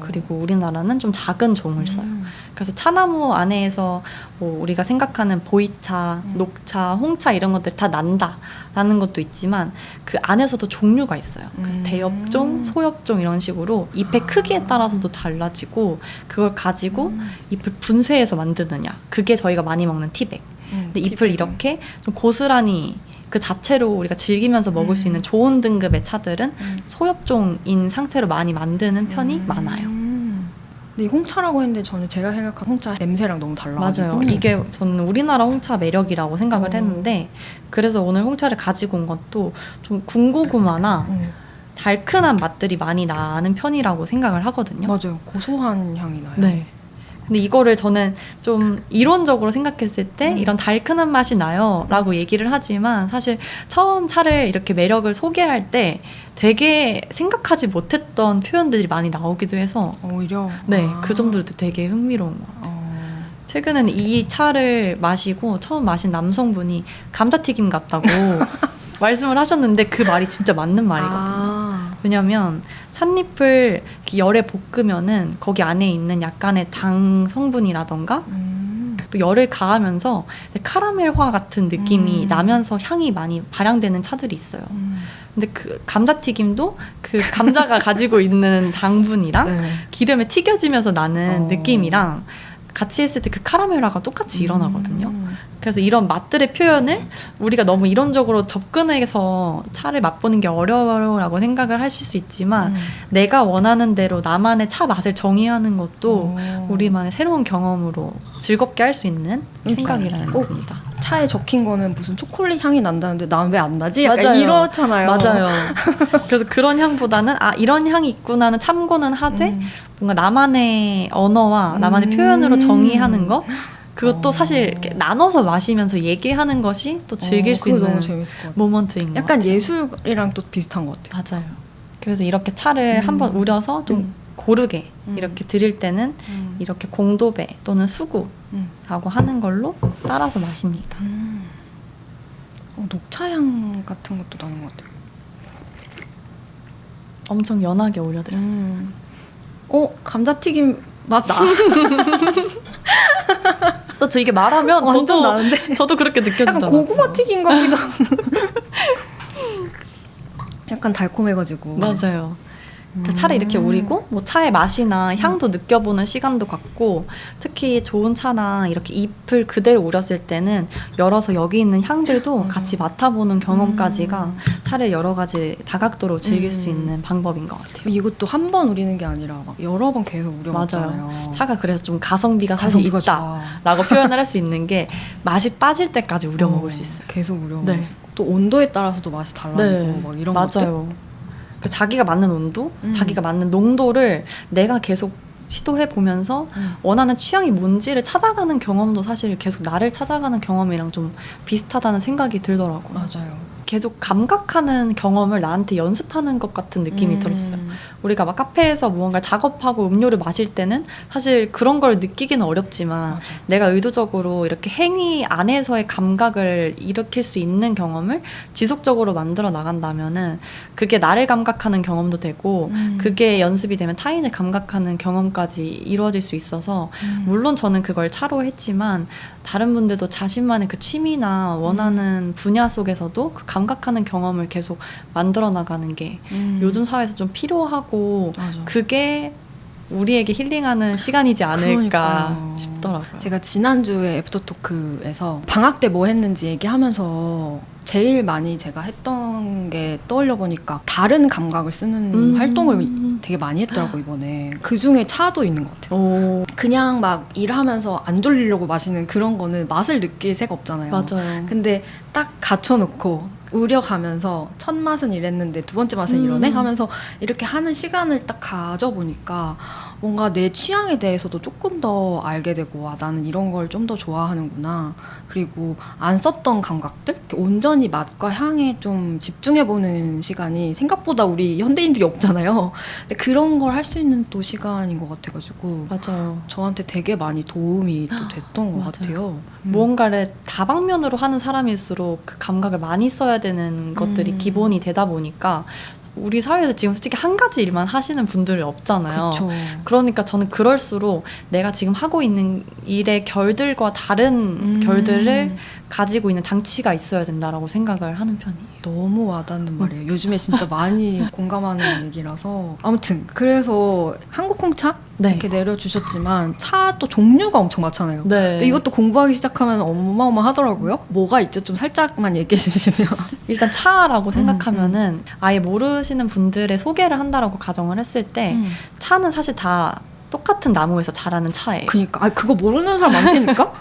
그리고 우리나라는 좀 작은 종을 써요. 그래서 차나무 안에서 뭐 우리가 생각하는 보이차, 녹차, 홍차 이런 것들이 다 난다라는 것도 있지만 그 안에서도 종류가 있어요. 그래서 대엽종, 소엽종 이런 식으로 잎의 크기에 따라서도 달라지고 그걸 가지고 잎을 분쇄해서 만드느냐. 그게 저희가 많이 먹는 티백. 근데 잎을 이렇게 좀 고스란히 그 자체로 우리가 즐기면서 먹을 수 있는 좋은 등급의 차들은 소엽종인 상태로 많이 만드는 편이 많아요. 근데 이 홍차라고 했는데 저는 제가 생각한 홍차 냄새랑 너무 달라가지고 맞아요. 이게 저는 우리나라 홍차 매력이라고 생각을 했는데 그래서 오늘 홍차를 가지고 온 것도 좀 군고구마나 달큰한 맛들이 많이 나는 편이라고 생각을 하거든요. 맞아요. 고소한 향이 나요. 네. 근데 이거를 저는 좀 이론적으로 생각했을 때 이런 달큰한 맛이 나요 라고 얘기를 하지만 사실 처음 차를 이렇게 매력을 소개할 때 되게 생각하지 못했던 표현들이 많이 나오기도 해서 오히려 네, 그 점들도 되게 흥미로운 것 같아요. 최근에는 이 차를 마시고 처음 마신 남성분이 감자튀김 같다고 말씀을 하셨는데 그 말이 진짜 맞는 말이거든요. 왜냐면 찻잎을 열에 볶으면은 거기 안에 있는 약간의 당 성분이라던가 또 열을 가하면서 카라멜화 같은 느낌이 나면서 향이 많이 발향되는 차들이 있어요. 근데 그 감자튀김도 그 감자가 가지고 있는 당분이랑 네. 기름에 튀겨지면서 나는 느낌이랑 같이 했을 때 그 카라멜화가 똑같이 일어나거든요. 그래서 이런 맛들의 표현을 우리가 너무 이론적으로 접근해서 차를 맛보는 게 어려워라고 생각을 하실 수 있지만 내가 원하는 대로 나만의 차 맛을 정의하는 것도 우리만의 새로운 경험으로 즐겁게 할 수 있는 생각이라는 겁니다. 차에 적힌 거는 무슨 초콜릿 향이 난다는데 난 왜 안 나지? 약간 맞아요. 이렇잖아요. 맞아요. 그래서 그런 향보다는 아 이런 향이 있구나는 참고는 하되 뭔가 나만의 언어와 나만의 표현으로 정의하는 거 그것도 사실 이렇게 나눠서 마시면서 얘기하는 것이 또 즐길 수 있는 너무 재밌을 것 같아요. 모먼트인 것 약간 같아요. 예술이랑 또 비슷한 것 같아요. 맞아요. 그래서 이렇게 차를 한번 우려서 좀 고르게 이렇게 드릴 때는 이렇게 공도배 또는 수구라고 하는 걸로 따라서 마십니다. 녹차향 같은 것도 나는 것 같아요. 엄청 연하게 올려드렸어요. 감자튀김 맛 나. 저 이게 말하면 완전 나는데? 저도 그렇게 약간 느껴지더라고요. 고구마 튀김 같기도 하고. 약간 달콤해가지고. 맞아요. 차를 이렇게 우리고 뭐 차의 맛이나 향도 느껴보는 시간도 갖고 특히 좋은 차나 이렇게 잎을 그대로 우렸을 때는 열어서 여기 있는 향들도 같이 맡아보는 경험까지가 차를 여러 가지 다각도로 즐길 수 있는 방법인 것 같아요. 이것도 한 번 우리는 게 아니라 막 여러 번 계속 우려먹잖아요. 맞아요. 차가 그래서 좀 가성비가 사실 있다라고 표현을 할 수 있는 게 맛이 빠질 때까지 우려 먹을 수 있어요. 계속 우려 네. 먹을 수 있고 또 온도에 따라서도 맛이 달라지고 막 이런 것들. 맞아요. 자기가 맞는 온도, 자기가 맞는 농도를 내가 계속 시도해 보면서 원하는 취향이 뭔지를 찾아가는 경험도 사실 계속 나를 찾아가는 경험이랑 좀 비슷하다는 생각이 들더라고요. 맞아요. 계속 감각하는 경험을 나한테 연습하는 것 같은 느낌이 들었어요. 우리가 막 카페에서 무언가 작업하고 음료를 마실 때는 사실 그런 걸 느끼기는 어렵지만 맞아. 내가 의도적으로 이렇게 행위 안에서의 감각을 일으킬 수 있는 경험을 지속적으로 만들어 나간다면은 그게 나를 감각하는 경험도 되고 그게 연습이 되면 타인을 감각하는 경험까지 이루어질 수 있어서 물론 저는 그걸 차로 했지만 다른 분들도 자신만의 그 취미나 원하는 분야 속에서도 그 감각하는 경험을 계속 만들어 나가는 게 요즘 사회에서 좀 필요하고 맞아. 그게 우리에게 힐링하는 시간이지 않을까 그러니까요. 싶더라고요. 제가 지난주에 애프터토크에서 방학 때 뭐 했는지 얘기하면서 제일 많이 제가 했던 게 떠올려 보니까 다른 감각을 쓰는 활동을 되게 많이 했더라고요, 이번에. 그중에 차도 있는 것 같아요. 오, 그냥 막 일하면서 안 졸리려고 마시는 그런 거는 맛을 느낄 새가 없잖아요. 맞아요. 근데 딱 갖춰놓고 우려가면서 첫 맛은 이랬는데 두 번째 맛은 이러네 하면서 이렇게 하는 시간을 딱 가져보니까 뭔가 내 취향에 대해서도 조금 더 알게 되고, 아, 나는 이런 걸 좀 더 좋아하는구나. 그리고 안 썼던 감각들? 이렇게 온전히 맛과 향에 좀 집중해보는 시간이 생각보다 우리 현대인들이 없잖아요. 근데 그런 걸 할 수 있는 또 시간인 것 같아가지고 맞아요. 저한테 되게 많이 도움이 또 됐던 것 맞아요. 같아요. 무언가를 다방면으로 하는 사람일수록 그 감각을 많이 써야 되는 것들이 기본이 되다 보니까 우리 사회에서 지금 솔직히 한 가지 일만 하시는 분들이 없잖아요. 그쵸. 그러니까 저는 그럴수록 내가 지금 하고 있는 일의 결들과 다른 결들을 가지고 있는 장치가 있어야 된다라고 생각을 하는 편이에요. 너무 와닿는 말이에요. 요즘에 진짜 많이 공감하는 얘기라서. 아무튼 그래서 한국 홍차 네. 이렇게 내려주셨지만 차 또 종류가 엄청 많잖아요. 네. 근데 이것도 공부하기 시작하면 어마어마하더라고요. 뭐가 있죠? 좀 살짝만 얘기해 주시면. 일단 차라고 생각하면은 아예 모르시는 분들의 소개를 한다라고 가정을 했을 때 차는 사실 다 똑같은 나무에서 자라는 차예요. 그니까. 아, 그거 모르는 사람 많다니까?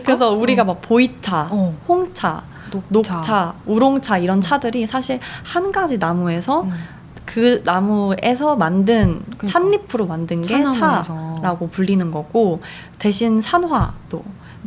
그래서 우리가 막 보이차, 홍차, 녹차, 우롱차 이런 차들이 사실 한 가지 나무에서 그 나무에서 만든 그러니까. 찻잎으로 만든 게 차나무에서. 차라고 불리는 거고 대신 산화도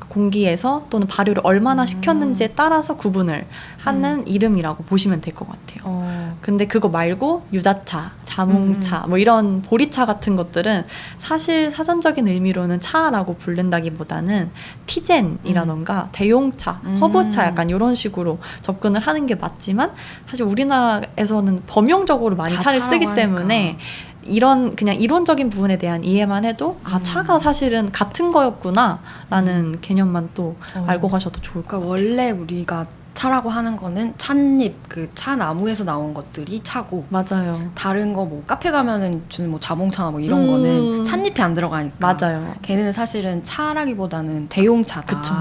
공기에서 또는 발효를 얼마나 시켰는지에 따라서 구분을 하는 이름이라고 보시면 될 것 같아요. 근데 그거 말고 유자차, 자몽차 뭐 이런 보리차 같은 것들은 사실 사전적인 의미로는 차라고 부른다기보다는 티젠이라던가 대용차, 허브차 약간 이런 식으로 접근을 하는 게 맞지만 사실 우리나라에서는 범용적으로 많이 차를 쓰기 때문에 이런 그냥 이론적인 부분에 대한 이해만 해도 아 차가 사실은 같은 거였구나라는 개념만 또 알고 가셔도 좋을 것 같아요. 원래 우리가 차라고 하는 거는 찻잎, 그 차나무에서 나온 것들이 차고 맞아요. 다른 거 뭐 카페 가면은 주는 뭐 자몽차나 뭐 이런 거는 찻잎이 안 들어가니까 맞아요. 걔는 사실은 차라기보다는 대용차다. 그쵸.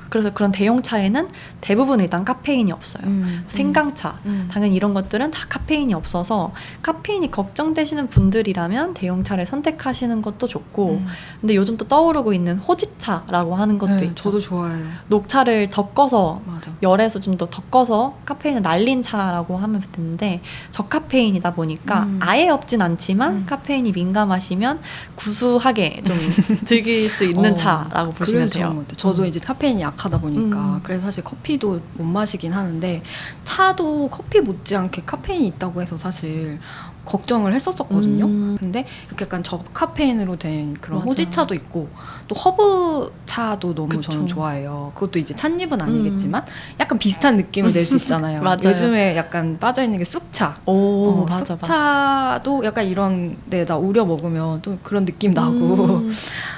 그래서 그런 대용차에는 대부분 일단 카페인이 없어요. 생강차, 당연히 이런 것들은 다 카페인이 없어서 카페인이 걱정되시는 분들이라면 대용차를 선택하시는 것도 좋고 근데 요즘 또 떠오르고 있는 호지차라고 하는 것도 네, 있죠. 저도 좋아해요. 녹차를 덮어서 맞아. 열에서 좀 더 덮어서 카페인을 날린 차라고 하면 되는데 저카페인이다 보니까 아예 없진 않지만 카페인이 민감하시면 구수하게 좀 즐길 수 있는 차라고 보시면 그래서 돼요. 좋은 것 같아요. 저도 이제 카페인이 약하다 보니까 그래서 사실 커피도 못 마시긴 하는데 차도 커피 못지않게 카페인이 있다고 해서 사실 걱정을 했었거든요. 근데 이렇게 약간 저카페인으로 된 그런 맞아. 호지차도 있고 또 허브차도 너무 그쵸. 저는 좋아해요. 그것도 이제 찻잎은 아니겠지만 약간 비슷한 느낌을 낼 수 있잖아요. 맞아요. 요즘에 약간 빠져있는 게 쑥차. 오, 맞아, 맞아. 쑥차도 약간 이런 데다 우려 먹으면 또 그런 느낌 나고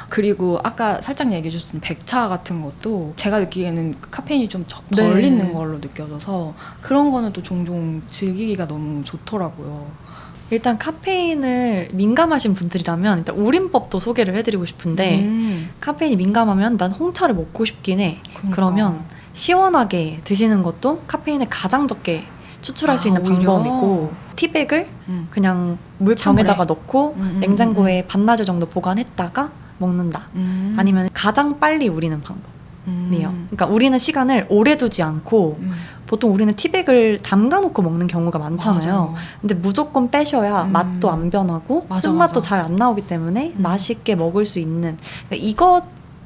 그리고 아까 살짝 얘기해 주셨던 백차 같은 것도 제가 느끼기에는 카페인이 좀 덜 네. 있는 걸로 느껴져서 그런 거는 또 종종 즐기기가 너무 좋더라고요. 일단 카페인을 민감하신 분들이라면 일단 우린법도 소개를 해드리고 싶은데 카페인이 민감하면 난 홍차를 먹고 싶긴 해. 그러니까. 그러면 시원하게 드시는 것도 카페인을 가장 적게 추출할 수 있는 오히려? 방법이고 티백을 그냥 물병에다가 넣고 냉장고에 반나절 정도 보관했다가 먹는다. 아니면 가장 빨리 우리는 방법이에요. 그러니까 우리는 시간을 오래 두지 않고 보통 우리는 티백을 담가놓고 먹는 경우가 많잖아요. 맞아요. 근데 무조건 빼셔야 맛도 안 변하고 맞아, 쓴맛도 맞아. 잘 안 나오기 때문에 맛있게 먹을 수 있는 그러니까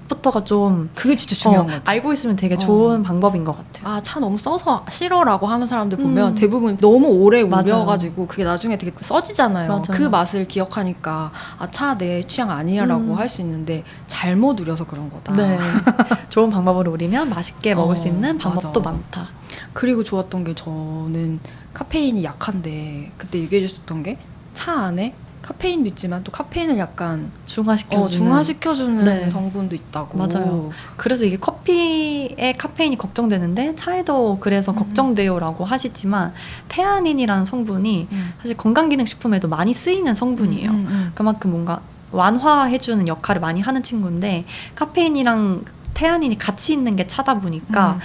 이것부터가 좀 그게 진짜 중요한 것 같아요. 알고 있으면 되게 좋은 방법인 것 같아요. 아, 차 너무 써서 싫어라고 하는 사람들 보면 대부분 너무 오래 맞아요. 우려가지고 그게 나중에 되게 써지잖아요. 맞아요. 그 맛을 기억하니까 아, 차 내 취향 아니야라고 할 수 있는데 잘못 우려서 그런 거다. 네. 좋은 방법으로 우리면 맛있게 먹을 수 있는 맞아, 방법도 맞아. 많다. 그리고 좋았던 게 저는 카페인이 약한데 그때 얘기해 주셨던 게 차 안에 카페인도 있지만 또 카페인을 약간 중화시켜주는 네. 성분도 있다고. 맞아요. 그래서 이게 커피에 카페인이 걱정되는데 차에도 그래서 걱정돼요라고 하시지만 테아닌이라는 성분이 사실 건강기능식품에도 많이 쓰이는 성분이에요. 그만큼 뭔가 완화해주는 역할을 많이 하는 친구인데 카페인이랑 테아닌이 같이 있는 게 차다 보니까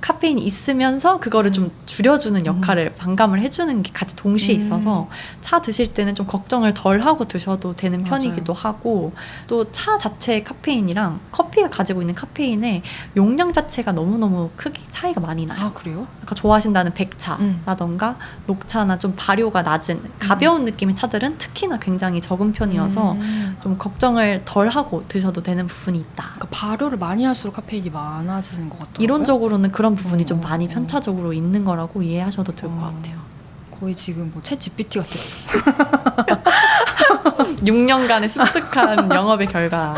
카페인이 있으면서 그거를 좀 줄여주는 역할을 반감을 해주는 게 같이 동시에 있어서 차 드실 때는 좀 걱정을 덜 하고 드셔도 되는 편이기도 하고 또 차 자체의 카페인이랑 커피가 가지고 있는 카페인의 용량 자체가 너무너무 크게 차이가 많이 나요. 아, 그래요? 아까 좋아하신다는 백차라던가 녹차나 좀 발효가 낮은 가벼운 느낌의 차들은 특히나 굉장히 적은 편이어서 좀 걱정을 덜 하고 드셔도 되는 부분이 있다. 그러니까 발효를 많이 할수록 카페인이 많아지는 것 같더라고요. 이론적으로는 그런 부분이 좀 많이 편차적으로 있는 거라고 이해하셔도 될 것 같아요. 거의 지금 뭐 챗 GPT 같았어. 6년간의 습득한 영업의 결과.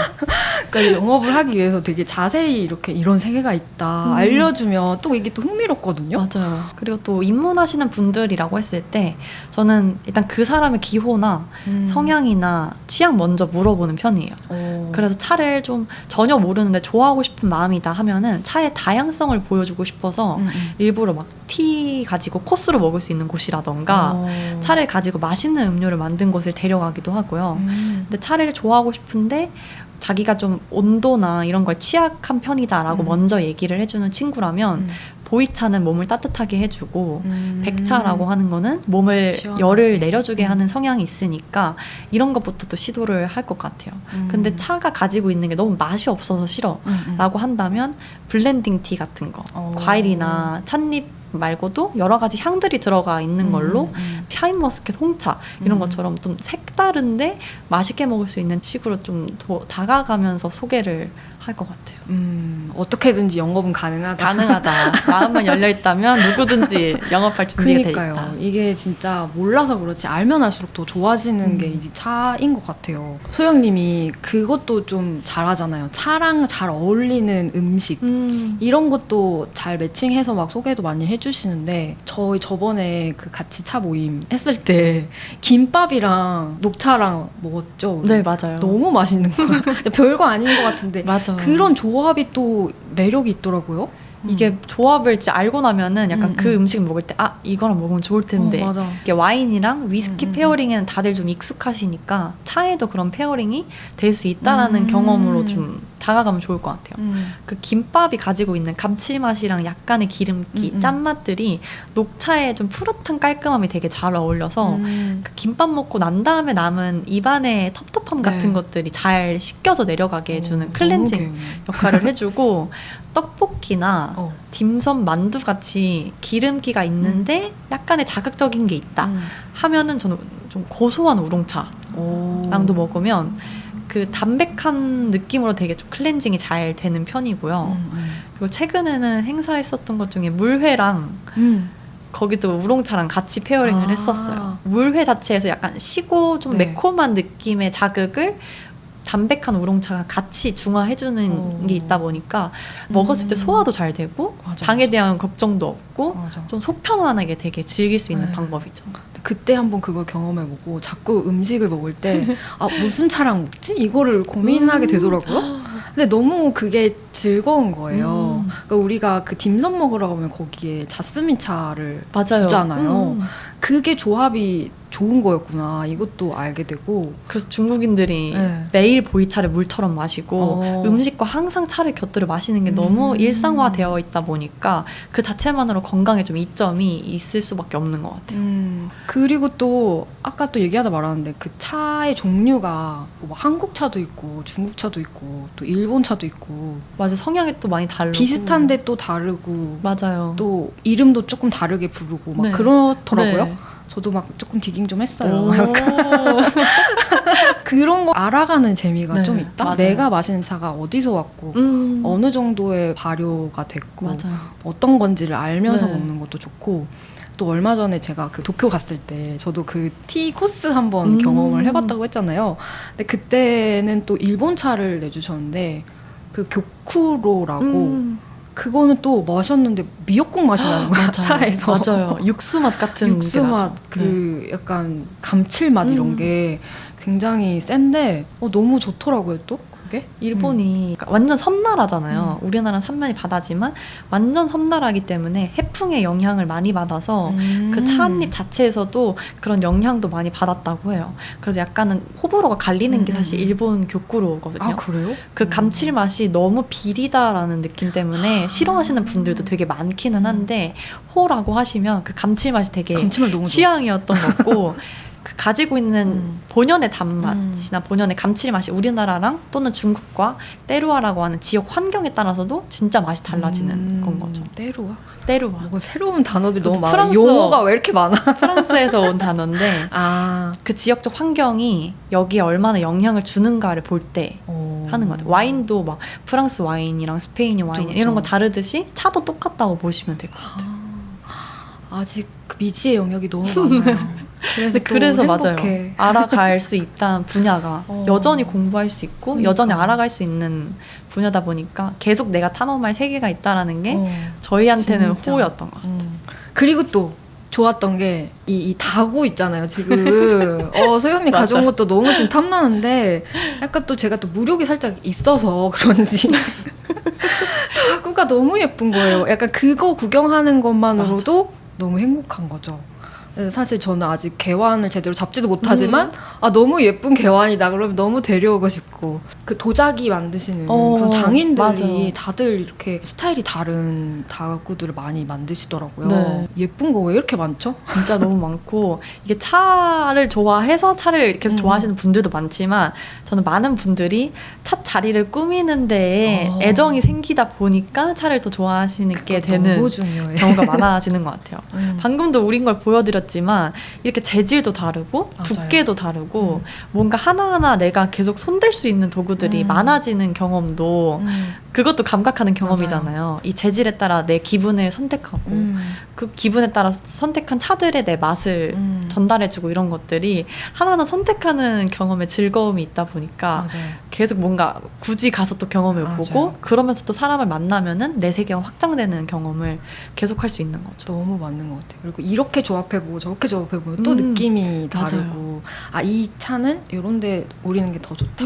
그러니까 영업을 하기 위해서 되게 자세히 이렇게 이런 세계가 있다 알려주면 또 이게 또 흥미롭거든요. 맞아요. 그리고 또 입문하시는 분들이라고 했을 때 저는 일단 그 사람의 기호나 성향이나 취향 먼저 물어보는 편이에요. 그래서 차를 좀 전혀 모르는데 좋아하고 싶은 마음이다 하면은 차의 다양성을 보여주고 싶어서 일부러 막 티 가지고 코스로 먹을 수 있는 곳이라던가 차를 가지고 맛있는 음료를 만든 곳을 데려가기도 하고요. 근데 차를 좋아하고 싶은데 자기가 좀 온도나 이런 걸 취약한 편이다라고 먼저 얘기를 해주는 친구라면 보이차는 몸을 따뜻하게 해주고 백차라고 하는 거는 몸을 시원하게. 열을 내려주게 하는 성향이 있으니까 이런 것부터 또 시도를 할 것 같아요. 근데 차가 가지고 있는 게 너무 맛이 없어서 싫어 라고 한다면 블렌딩 티 같은 거 과일이나 찻잎 말고도 여러 가지 향들이 들어가 있는 걸로 샤인머스켓, 홍차 이런 것처럼 좀 색다른데 맛있게 먹을 수 있는 식으로 좀 다가가면서 소개를 할 것 같아요. 어떻게든지 영업은 가능하다. 가능하다. 마음만 열려 있다면 누구든지 영업할 준비가 돼 있다. 그러니까요. 이게 진짜 몰라서 그렇지 알면 알수록 더 좋아지는 게 이제 차인 것 같아요. 소영님이 그것도 좀 잘하잖아요. 차랑 잘 어울리는 음식 이런 것도 잘 매칭해서 막 소개도 많이 해주시는데 저희 저번에 그 같이 차 모임 했을 때 김밥이랑 녹차랑 먹었죠. 우리? 네, 맞아요. 너무 맛있는 거야. 별거 아닌 것 같은데 맞아. 그런 조합이 또 매력이 있더라고요. 이게 조합을 진짜 알고 나면은 약간 그 음식 먹을 때 이거랑 먹으면 좋을 텐데 맞아. 이게 와인이랑 위스키 페어링에는 다들 좀 익숙하시니까 차에도 그런 페어링이 될 수 있다라는 경험으로 좀 다가가면 좋을 것 같아요. 그 김밥이 가지고 있는 감칠맛이랑 약간의 기름기, 짠맛들이 녹차에 좀 푸릇한 깔끔함이 되게 잘 어울려서 그 김밥 먹고 난 다음에 남은 입안의 텁텁함 같은 것들이 잘 씻겨져 내려가게 해주는 클렌징 역할을 해주고 떡볶이나 딤섬, 만두 같이 기름기가 있는데 약간의 자극적인 게 있다 하면은 저는 좀 고소한 우롱차랑도 먹으면 그 담백한 느낌으로 되게 좀 클렌징이 잘 되는 편이고요. 그리고 최근에는 행사했었던 것 중에 물회랑 거기도 우롱차랑 같이 페어링을 했었어요. 물회 자체에서 약간 시고 좀 매콤한 느낌의 자극을 담백한 우롱차가 같이 중화해주는 게 있다 보니까 먹었을 때 소화도 잘 되고 장에 대한 걱정도 없고 좀 속 편안하게 되게 즐길 수 있는 방법이죠. 그때 한번 그걸 경험해보고 자꾸 음식을 먹을 때 무슨 차랑 먹지? 이거를 고민하게 되더라고요. 근데 너무 그게 즐거운 거예요. 그러니까 우리가 그 딤섬 먹으러 가면 거기에 자스민 차를 주잖아요. 그게 조합이 좋은 거였구나. 이것도 알게 되고. 그래서 중국인들이 매일 보이차를 물처럼 마시고 음식과 항상 차를 곁들여 마시는 게 너무 일상화되어 있다 보니까 그 자체만으로 건강에 좀 이점이 있을 수밖에 없는 것 같아요. 그리고 또 아까 또 얘기하다 말았는데 그 차의 종류가 뭐 한국 차도 있고 중국 차도 있고 또 일본 차도 있고 맞아, 성향이 또 많이 다르고 비슷한데 또 다르고 맞아요. 또 이름도 조금 다르게 부르고 막 그렇더라고요. 저도 막 조금 디깅 좀 했어요. 그런 거 알아가는 재미가 좀 있다. 맞아요. 내가 마시는 차가 어디서 왔고 어느 정도의 발효가 됐고 맞아요. 어떤 건지를 알면서 먹는 것도 좋고 또 얼마 전에 제가 그 도쿄 갔을 때 저도 그 티 코스 한번 경험을 해봤다고 했잖아요. 근데 그때는 또 일본 차를 내주셨는데 그 교쿠로라고 그거는 또 마셨는데 미역국 맛이 나는 거야. 차에서. 맞아요. 육수 맛 같은 육수 맛, 그 약간 감칠맛 이런 게 굉장히 센데 너무 좋더라고요 또. 그게? 일본이 그러니까 완전 섬나라잖아요. 우리나라는 삼면이 바다지만 완전 섬나라기 때문에 해풍의 영향을 많이 받아서 그 찻잎 자체에서도 그런 영향도 많이 받았다고 해요. 그래서 약간은 호불호가 갈리는 게 사실 일본 교구로거든요. 아, 그래요? 그 감칠맛이 너무 비리다라는 느낌 때문에 싫어하시는 분들도 되게 많기는 한데 호라고 하시면 그 감칠맛이 되게 감칠맛 너무 좋아. 취향이었던 거고 그 가지고 있는 본연의 단맛이나 본연의 감칠맛이 우리나라랑 또는 중국과 때루아라고 하는 지역 환경에 따라서도 진짜 맛이 달라지는 건 거죠. 때루아? 때루아. 뭐 새로운 단어들이 너무 많아. 프랑스어. 용어가 왜 이렇게 많아? 프랑스에서 온 단어인데 아, 그 지역적 환경이 여기에 얼마나 영향을 주는가를 볼 때 하는 것 같아요. 와인도 막 프랑스 와인이랑 스페인 와인 이런 거 다르듯이 차도 똑같다고 보시면 될 것 같아요. 아직 그 미지의 영역이 너무 많아요. 그래서 또 맞아요. 행복해. 알아갈 수 있다는 분야가 여전히 공부할 수 있고 그러니까. 여전히 알아갈 수 있는 분야다 보니까 계속 내가 탐험할 세계가 있다라는 게 저희한테는 진짜. 호였던 것 같아요. 그리고 또 좋았던 게 이 다구 있잖아요. 지금 소영님 맞아요. 가져온 것도 너무 지금 탐나는데 약간 또 제가 또 무력이 살짝 있어서 그런지 다구가 너무 예쁜 거예요. 약간 그거 구경하는 것만으로도 너무 행복한 거죠. 그래서 사실 저는 아직 개환을 제대로 잡지도 못하지만 아 너무 예쁜 개환이다 그러면 너무 데려오고 싶고 그 도자기 만드시는 그런 장인들이 맞아요. 다들 이렇게 스타일이 다른 다구들을 많이 만드시더라고요. 네. 예쁜 거 왜 이렇게 많죠? 진짜 너무 많고 이게 차를 좋아해서 차를 계속 좋아하시는 분들도 많지만 저는 많은 분들이 차 자리를 꾸미는 데에 애정이 생기다 보니까 차를 더 좋아하시는 게 되는 너무 중요해요. 경우가 많아지는 것 같아요. 방금도 우린 걸 보여드렸지만 이렇게 재질도 다르고 맞아요. 두께도 다르고 뭔가 하나하나 내가 계속 손댈 수 있는 도구들이 많아지는 경험도 그것도 감각하는 경험이잖아요. 이 재질에 따라 내 기분을 선택하고 그 기분에 따라 선택한 차들의 내 맛을 전달해주고 이런 것들이 하나하나 선택하는 경험에 즐거움이 있다 보니까 맞아요. 계속 뭔가 굳이 가서 또 경험해보고 맞아요. 그러면서 또 사람을 만나면은 내 세계가 확장되는 경험을 계속할 수 있는 거죠. 너무 맞는 것 같아요. 그리고 이렇게 조합해보고 저렇게 조합해보면 또 느낌이 다르고 아, 이 차는 이런 데 오리는 게 더 좋다.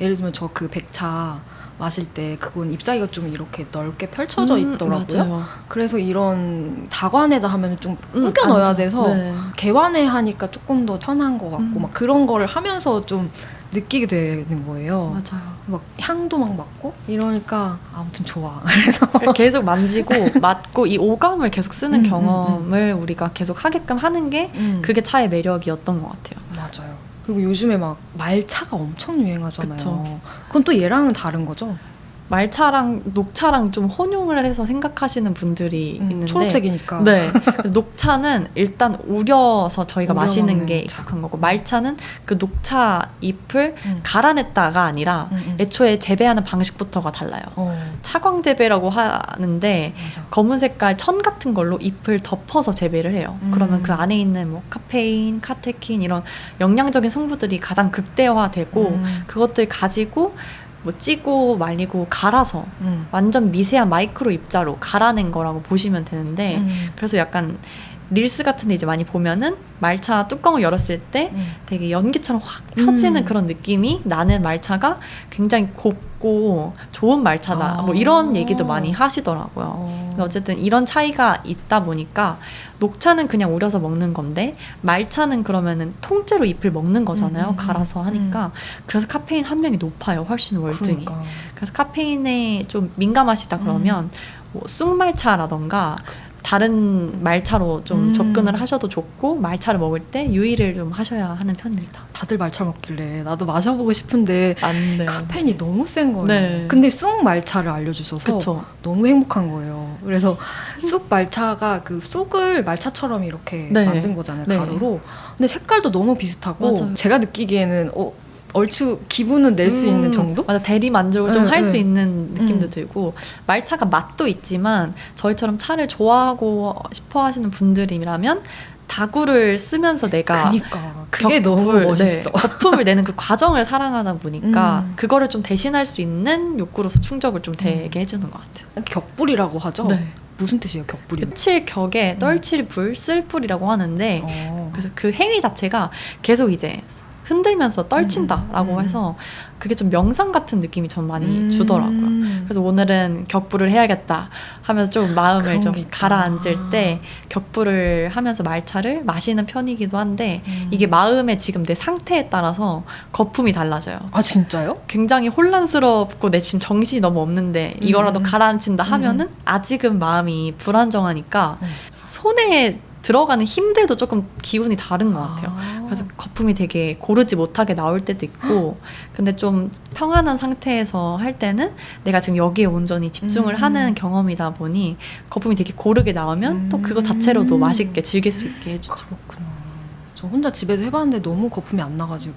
예를 들면 저 그 백차 마실 때 그건 잎사귀가 좀 이렇게 넓게 펼쳐져 있더라고요. 맞아요. 그래서 이런 다관에다 하면 좀 꾸겨 넣어야 돼서 개관에 하니까 조금 더 편한 것 같고 막 그런 거를 하면서 좀 느끼게 되는 거예요. 맞아요. 막 향도 막 맡고 이러니까 아무튼 좋아. 그래서 계속 만지고 맡고 이 오감을 계속 쓰는 경험을 우리가 계속 하게끔 하는 게 그게 차의 매력이었던 것 같아요. 맞아요. 그리고 요즘에 막 말차가 엄청 유행하잖아요. 그쵸. 그건 또 얘랑은 다른 거죠? 말차랑 녹차랑 좀 혼용을 해서 생각하시는 분들이 있는데 초록색이니까. 네. 녹차는 일단 우려서 저희가 우려 마시는 먹는 게 차. 익숙한 거고 말차는 그 녹차 잎을 갈아냈다가 아니라 애초에 재배하는 방식부터가 달라요. 차광 재배라고 하는데 맞아. 검은 색깔 천 같은 걸로 잎을 덮어서 재배를 해요. 그러면 그 안에 있는 뭐 카페인, 카테킨 이런 영양적인 성분들이 가장 극대화되고 그것들 가지고 뭐 찌고 말리고 갈아서 완전 미세한 마이크로 입자로 갈아낸 거라고 보시면 되는데 그래서 약간 릴스 같은 데 이제 많이 보면은 말차 뚜껑을 열었을 때 되게 연기처럼 확 펴지는 그런 느낌이 나는 말차가 굉장히 곱고 좋은 말차다. 뭐 이런 얘기도 많이 하시더라고요. 근데 어쨌든 이런 차이가 있다 보니까 녹차는 그냥 우려서 먹는 건데 말차는 그러면은 통째로 잎을 먹는 거잖아요. 갈아서 하니까. 그래서 카페인 함량이 높아요. 훨씬 월등히. 그러니까. 그래서 카페인에 좀 민감하시다 그러면 뭐 쑥말차라던가 다른 말차로 좀 접근을 하셔도 좋고 말차를 먹을 때 유의를 좀 하셔야 하는 편입니다. 다들 말차 먹길래 나도 마셔보고 싶은데 안 돼요. 카페인이 너무 센 거예요. 네. 근데 쑥 말차를 알려주셔서 그쵸. 너무 행복한 거예요. 그래서 쑥 말차가 그 쑥을 말차처럼 이렇게 네. 만든 거잖아요. 네. 가루로. 근데 색깔도 너무 비슷하고 맞아요. 제가 느끼기에는 얼추 기분은 낼 수 있는 정도? 맞아, 대리 만족을 좀 네, 할 수 네. 있는 느낌도 들고 말차가 맛도 있지만 저희처럼 차를 좋아하고 싶어 하시는 분들이라면 다구를 쓰면서 내가 그니까 그게 너무 멋있어. 거품을 내는 그 과정을 사랑하다 보니까 그거를 좀 대신할 수 있는 욕구로서 충족을 좀 되게 해주는 것 같아요. 격불이라고 하죠? 네. 무슨 뜻이에요, 격불이? 칠 격에 떨칠 불, 쓸 불이라고 하는데 그래서 그 행위 자체가 계속 이제 흔들면서 떨친다라고 해서 그게 좀 명상 같은 느낌이 전 많이 주더라고요. 그래서 오늘은 격부를 해야겠다 하면서 좀 마음을 좀 가라앉을 때 격부를 하면서 말차를 마시는 편이기도 한데 이게 마음의 지금 내 상태에 따라서 거품이 달라져요. 아 진짜요? 굉장히 혼란스럽고 내 지금 정신이 너무 없는데 이거라도 가라앉힌다 하면은 아직은 마음이 불안정하니까 손에 들어가는 힘들도 조금 기운이 다른 것 같아요. 그래서 거품이 되게 고르지 못하게 나올 때도 있고 근데 좀 평안한 상태에서 할 때는 내가 지금 여기에 온전히 집중을 하는 경험이다 보니 거품이 되게 고르게 나오면 또 그거 자체로도 맛있게 즐길 수 있게 해주죠. 그렇구나. 저 혼자 집에서 해봤는데 너무 거품이 안 나가지고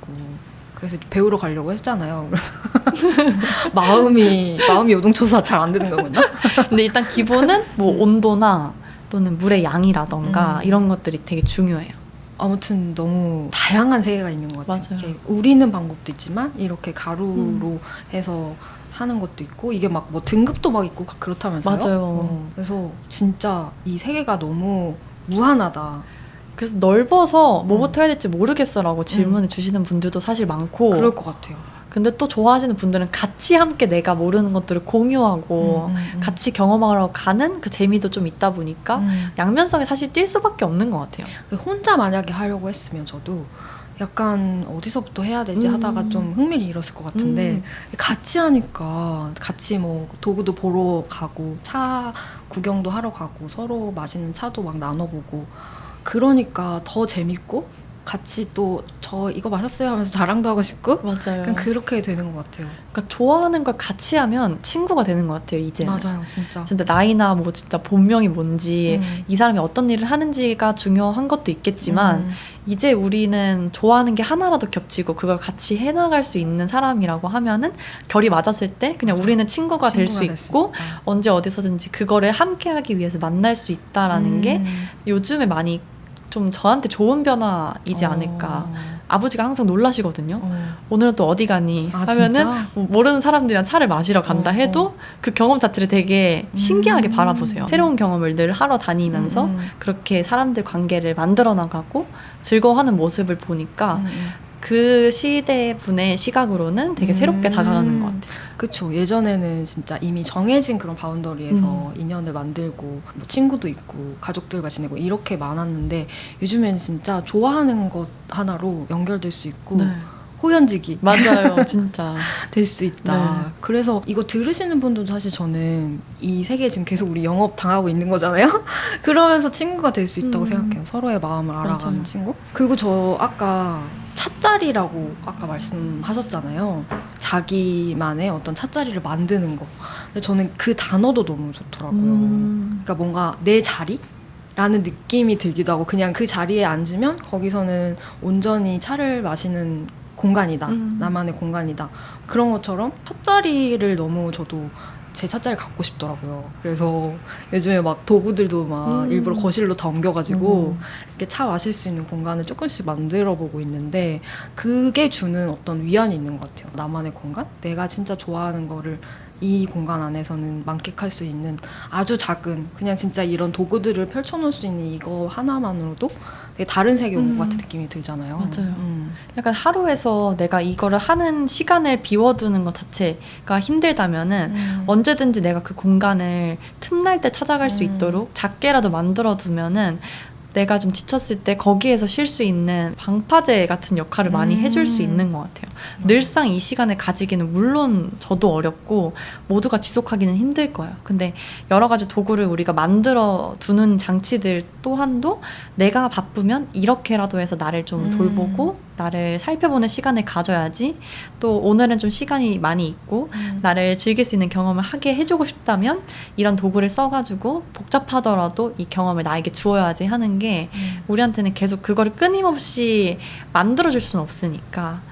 그래서 배우러 가려고 했잖아요. 마음이 요동쳐서 잘 안 되는 거구나. 근데 일단 기본은 뭐 온도나 또는 물의 양이라던가 이런 것들이 되게 중요해요. 아무튼 너무 다양한 세계가 있는 것 같아요. 맞아요. 이렇게 우리는 방법도 있지만 이렇게 가루로 해서 하는 것도 있고 이게 막 뭐 등급도 막 있고 그렇다면서요? 맞아요. 그래서 진짜 이 세계가 너무 무한하다. 그래서 넓어서 뭐부터 해야 될지 모르겠어라고 질문을 주시는 분들도 사실 많고 그럴 것 같아요. 근데 또 좋아하시는 분들은 같이 함께 내가 모르는 것들을 공유하고 같이 경험하러 가는 그 재미도 좀 있다 보니까 양면성이 사실 뛸 수밖에 없는 것 같아요. 혼자 만약에 하려고 했으면 저도 약간 어디서부터 해야 되지 하다가 좀 흥미를 잃었을 것 같은데 같이 하니까 같이 뭐 도구도 보러 가고 차 구경도 하러 가고 서로 마시는 차도 막 나눠보고 그러니까 더 재밌고 같이 또 저 이거 마셨어요 하면서 자랑도 하고 싶고 맞아요. 약간 그렇게 되는 것 같아요. 그러니까 좋아하는 걸 같이 하면 친구가 되는 것 같아요. 이제는. 맞아요, 진짜. 진짜 나이나 뭐 진짜 본명이 뭔지 이 사람이 어떤 일을 하는지가 중요한 것도 있겠지만 이제 우리는 좋아하는 게 하나라도 겹치고 그걸 같이 해나갈 수 있는 사람이라고 하면은 결이 맞았을 때 그냥 맞아. 우리는 친구가 될 수 될 수 있고 있다. 언제 어디서든지 그거를 함께 하기 위해서 만날 수 있다라는 게 요즘에 많이 좀 저한테 좋은 변화이지 않을까. 아버지가 항상 놀라시거든요. 오늘은 또 어디 가니? 하면은 뭐 모르는 사람들이랑 차를 마시러 간다 해도 그 경험 자체를 되게 신기하게 바라보세요. 새로운 경험을 늘 하러 다니면서 그렇게 사람들 관계를 만들어 나가고 즐거워하는 모습을 보니까 그 시대 분의 시각으로는 되게 새롭게 다가가는 것 같아요. 그쵸. 예전에는 진짜 이미 정해진 그런 바운더리에서 인연을 만들고 뭐 친구도 있고 가족들과 지내고 이렇게 많았는데 요즘에는 진짜 좋아하는 것 하나로 연결될 수 있고 네. 호연지기 맞아요. 진짜. 될 수 있다. 네. 그래서 이거 들으시는 분들도 사실 저는 이 세계에 지금 계속 우리 영업 당하고 있는 거잖아요. 그러면서 친구가 될 수 있다고 생각해요. 서로의 마음을 알아가는 맞아요. 친구. 그리고 저 아까 찻자리라고 아까 말씀하셨잖아요. 자기만의 어떤 찻자리를 만드는 거. 근데 저는 그 단어도 너무 좋더라고요. 그러니까 뭔가 내 자리? 라는 느낌이 들기도 하고 그냥 그 자리에 앉으면 거기서는 온전히 차를 마시는 공간이다. 나만의 공간이다. 그런 것처럼 찻자리를 너무 저도 제 찻자리 갖고 싶더라고요. 그래서 요즘에 막 도구들도 막 일부러 거실로 다 옮겨가지고 이렇게 차 마실 수 있는 공간을 조금씩 만들어 보고 있는데 그게 주는 어떤 위안이 있는 것 같아요. 나만의 공간? 내가 진짜 좋아하는 거를 이 공간 안에서는 만끽할 수 있는 아주 작은 그냥 진짜 이런 도구들을 펼쳐놓을 수 있는 이거 하나만으로도 되게 다른 세계 온 것 같은 느낌이 들잖아요. 맞아요. 약간 하루에서 내가 이거를 하는 시간을 비워두는 것 자체가 힘들다면은 언제든지 내가 그 공간을 틈날 때 찾아갈 수 있도록 작게라도 만들어두면은 내가 좀 지쳤을 때 거기에서 쉴 수 있는 방파제 같은 역할을 많이 해줄 수 있는 것 같아요. 늘상 이 시간을 가지기는 물론 저도 어렵고 모두가 지속하기는 힘들 거예요. 근데 여러 가지 도구를 우리가 만들어 두는 장치들 또한도 내가 바쁘면 이렇게라도 해서 나를 좀 돌보고 나를 살펴보는 시간을 가져야지 또 오늘은 좀 시간이 많이 있고 나를 즐길 수 있는 경험을 하게 해주고 싶다면 이런 도구를 써가지고 복잡하더라도 이 경험을 나에게 주어야지 하는 게 우리한테는 계속 그거를 끊임없이 만들어줄 수는 없으니까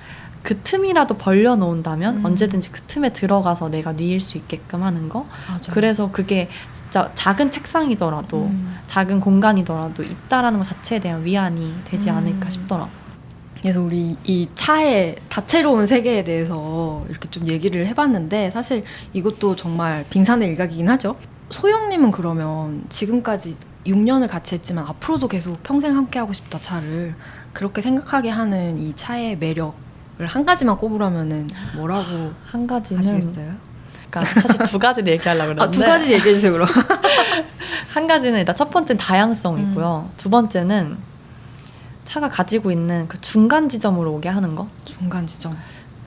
그 틈이라도 벌려놓는다면 언제든지 그 틈에 들어가서 내가 누일 수 있게끔 하는 거. 맞아. 그래서 그게 진짜 작은 책상이더라도 작은 공간이더라도 있다라는 것 자체에 대한 위안이 되지 않을까 싶더라고요. 그래서 우리 이 차의 다채로운 세계에 대해서 이렇게 좀 얘기를 해봤는데 사실 이것도 정말 빙산의 일각이긴 하죠. 소영님은 그러면 지금까지 6년을 같이 했지만 앞으로도 계속 평생 함께 하고 싶다 차를 그렇게 생각하게 하는 이 차의 매력을 한 가지만 꼽으라면은 뭐라고 한 가지는 하시겠어요? 그러니까 사실 두 가지를 얘기하려고 그랬는데 두 가지 얘기해 주세요 그럼. 한 가지는 일단 첫 번째는 다양성이고요. 두 번째는 차가 가지고 있는 그 중간 지점으로 오게 하는 거. 중간 지점.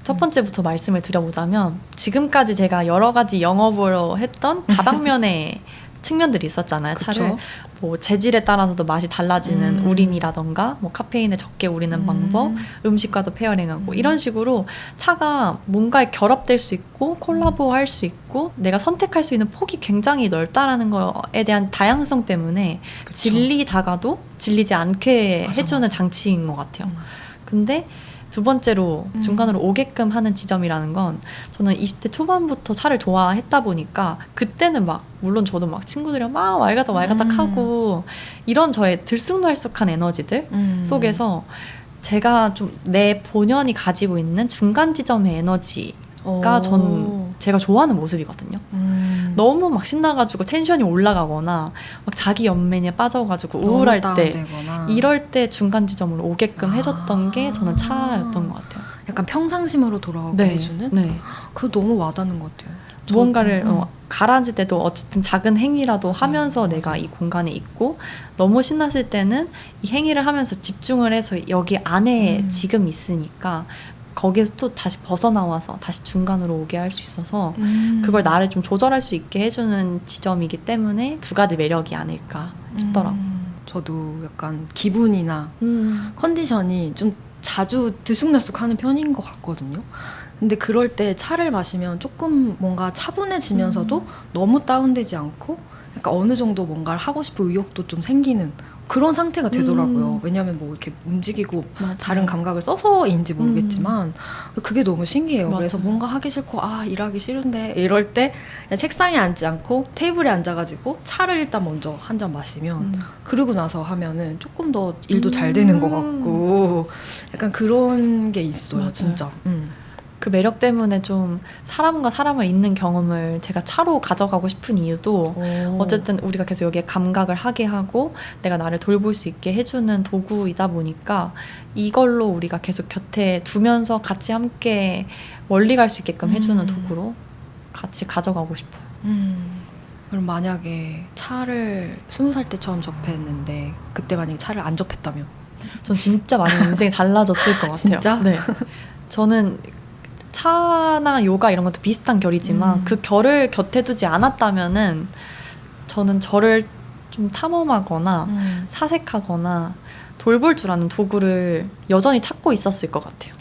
첫 번째부터 말씀을 드려보자면 지금까지 제가 여러 가지 영업으로 했던 다방면의 측면들이 있었잖아요. 차를 그쵸? 뭐 재질에 따라서도 맛이 달라지는 우림이라던가 뭐 카페인을 적게 우리는 방법, 음식과도 페어링하고 이런 식으로 차가 뭔가에 결합될 수 있고 콜라보할 수 있고 내가 선택할 수 있는 폭이 굉장히 넓다라는 거에 대한 다양성 때문에 그쵸. 질리다가도 질리지 않게 맞아, 해주는 장치인 것 같아요. 근데 두 번째로 중간으로 오게끔 하는 지점이라는 건 저는 20대 초반부터 차를 좋아했다 보니까 그때는 막 물론 저도 막 친구들이랑 막 왈가닥 하고 이런 저의 들쑥날쑥한 에너지들 속에서 제가 좀 내 본연이 가지고 있는 중간 지점의 에너지가 전 제가 좋아하는 모습이거든요. 너무 막 신나가지고 텐션이 올라가거나 막 자기 연민에 빠져가지고 우울할 때 다운되거나. 이럴 때 중간 지점으로 오게끔 해줬던 게 저는 차였던 것 같아요. 약간 평상심으로 돌아오게 해주는? 네. 그거 너무 와닿는 것 같아요. 무언가를 가라앉을 때도 어쨌든 작은 행위라도 하면서 내가 이 공간에 있고 너무 신났을 때는 이 행위를 하면서 집중을 해서 여기 안에 지금 있으니까 거기에서 또 다시 벗어나와서 다시 중간으로 오게 할 수 있어서 그걸 나를 좀 조절할 수 있게 해주는 지점이기 때문에 두 가지 매력이 아닐까 싶더라고요. 저도 약간 기분이나 컨디션이 좀 자주 들쑥날쑥하는 편인 것 같거든요. 근데 그럴 때 차를 마시면 조금 뭔가 차분해지면서도 너무 다운되지 않고 약간 어느 정도 뭔가를 하고 싶은 의욕도 좀 생기는 그런 상태가 되더라고요. 왜냐하면 뭐 이렇게 움직이고 맞아요. 다른 감각을 써서인지 모르겠지만 그게 너무 신기해요. 맞아요. 그래서 뭔가 하기 싫고 일하기 싫은데 이럴 때 그냥 책상에 앉지 않고 테이블에 앉아가지고 차를 일단 먼저 한 잔 마시면 그러고 나서 하면은 조금 더 일도 잘 되는 것 같고 약간 그런 게 있어요. 맞아요. 진짜. 그 매력 때문에 좀 사람과 사람을 잇는 경험을 제가 차로 가져가고 싶은 이유도 어쨌든 우리가 계속 여기에 감각을 하게 하고 내가 나를 돌볼 수 있게 해주는 도구이다 보니까 이걸로 우리가 계속 곁에 두면서 같이 함께 멀리 갈 수 있게끔 해주는 도구로 같이 가져가고 싶어요. 그럼 만약에 차를 20살 때 처음 접했는데 그때 만약에 차를 안 접했다면? 전 진짜 많이 인생이 달라졌을 것 같아요. 진짜? 네. 저는 차나 요가 이런 것도 비슷한 결이지만 그 결을 곁에 두지 않았다면은 저는 저를 좀 탐험하거나 사색하거나 돌볼 줄 아는 도구를 여전히 찾고 있었을 것 같아요.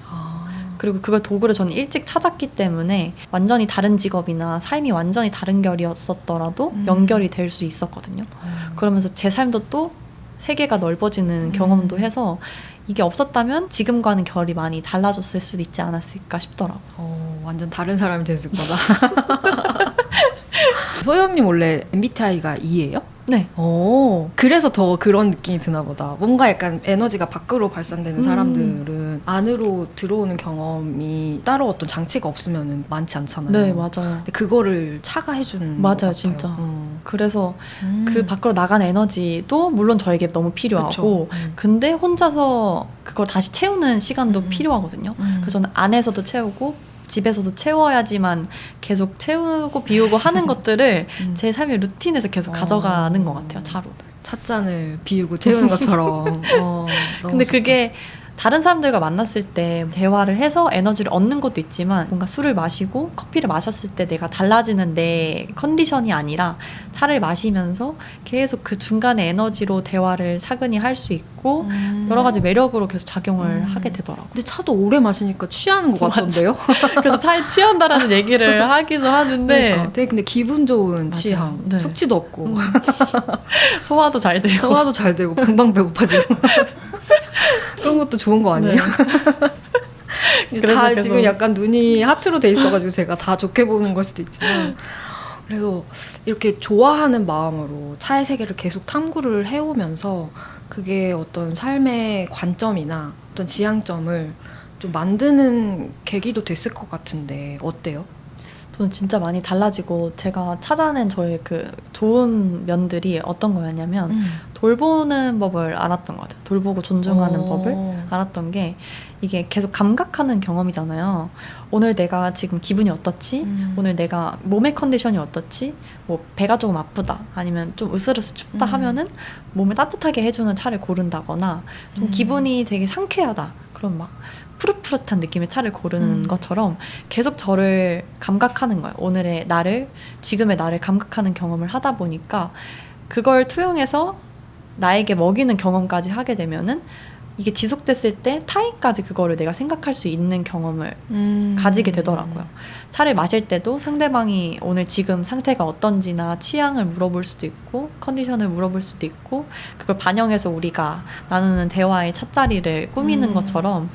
그리고 그걸 도구를 저는 일찍 찾았기 때문에 완전히 다른 직업이나 삶이 완전히 다른 결이었었더라도 연결이 될 수 있었거든요. 그러면서 제 삶도 또 세계가 넓어지는 경험도 해서 이게 없었다면 지금과는 결이 많이 달라졌을 수도 있지 않았을까 싶더라고요. 완전 다른 사람이 됐을 거다. 소영님 원래 MBTI가 E예요? 네. 그래서 더 그런 느낌이 드나 보다. 뭔가 약간 에너지가 밖으로 발산되는 사람들은 안으로 들어오는 경험이 따로 어떤 장치가 없으면 많지 않잖아요. 네, 맞아요. 근데 그거를 차가 해주는 것 맞아요, 같아요. 진짜. 그래서 그 밖으로 나간 에너지도 물론 저에게 너무 필요하고 근데 혼자서 그걸 다시 채우는 시간도 필요하거든요. 그래서 저는 안에서도 채우고 집에서도 채워야지만 계속 채우고 비우고 하는 것들을 제 삶의 루틴에서 계속 가져가는 것 같아요, 차로. 찻잔을 비우고 채우는 것처럼. 너무 근데 좋다. 그게 다른 사람들과 만났을 때 대화를 해서 에너지를 얻는 것도 있지만 뭔가 술을 마시고 커피를 마셨을 때 내가 달라지는 내 컨디션이 아니라 차를 마시면서 계속 그 중간에 에너지로 대화를 차근히 할 수 있고 여러 가지 매력으로 계속 작용을 하게 되더라고요. 근데 차도 오래 마시니까 취하는 것 같던데요? 그래서 차에 취한다라는 얘기를 하기도 하는데 그러니까 되게 근데 기분 좋은 맞아요. 취향. 네. 숙취도 없고 소화도 잘 되고 소화도 잘 되고 금방 배고파지고 그런 것도 좋은 거 아니에요? 네. 다 계속 지금 약간 눈이 하트로 돼 있어가지고 제가 다 좋게 보는 걸 수도 있지만 그래서 이렇게 좋아하는 마음으로 차의 세계를 계속 탐구를 해오면서 그게 어떤 삶의 관점이나 어떤 지향점을 좀 만드는 계기도 됐을 것 같은데 어때요? 저는 진짜 많이 달라지고 제가 찾아낸 저의 그 좋은 면들이 어떤 거였냐면 돌보는 법을 알았던 것 같아요. 돌보고 존중하는 법을 알았던 게 이게 계속 감각하는 경험이잖아요. 오늘 내가 지금 기분이 어떻지? 오늘 내가 몸의 컨디션이 어떻지? 뭐 배가 조금 아프다 아니면 좀 으스르스 춥다 하면은 몸을 따뜻하게 해주는 차를 고른다거나 좀 기분이 되게 상쾌하다. 그럼 막 푸릇푸릇한 느낌의 차를 고르는 것처럼 계속 저를 감각하는 거예요. 오늘의 나를, 지금의 나를 감각하는 경험을 하다 보니까 그걸 투영해서 나에게 먹이는 경험까지 하게 되면은 이게 지속됐을 때 타인까지 그거를 내가 생각할 수 있는 경험을 가지게 되더라고요. 차를 마실 때도 상대방이 오늘 지금 상태가 어떤지나 취향을 물어볼 수도 있고 컨디션을 물어볼 수도 있고 그걸 반영해서 우리가 나누는 대화의 찻자리를 꾸미는 것처럼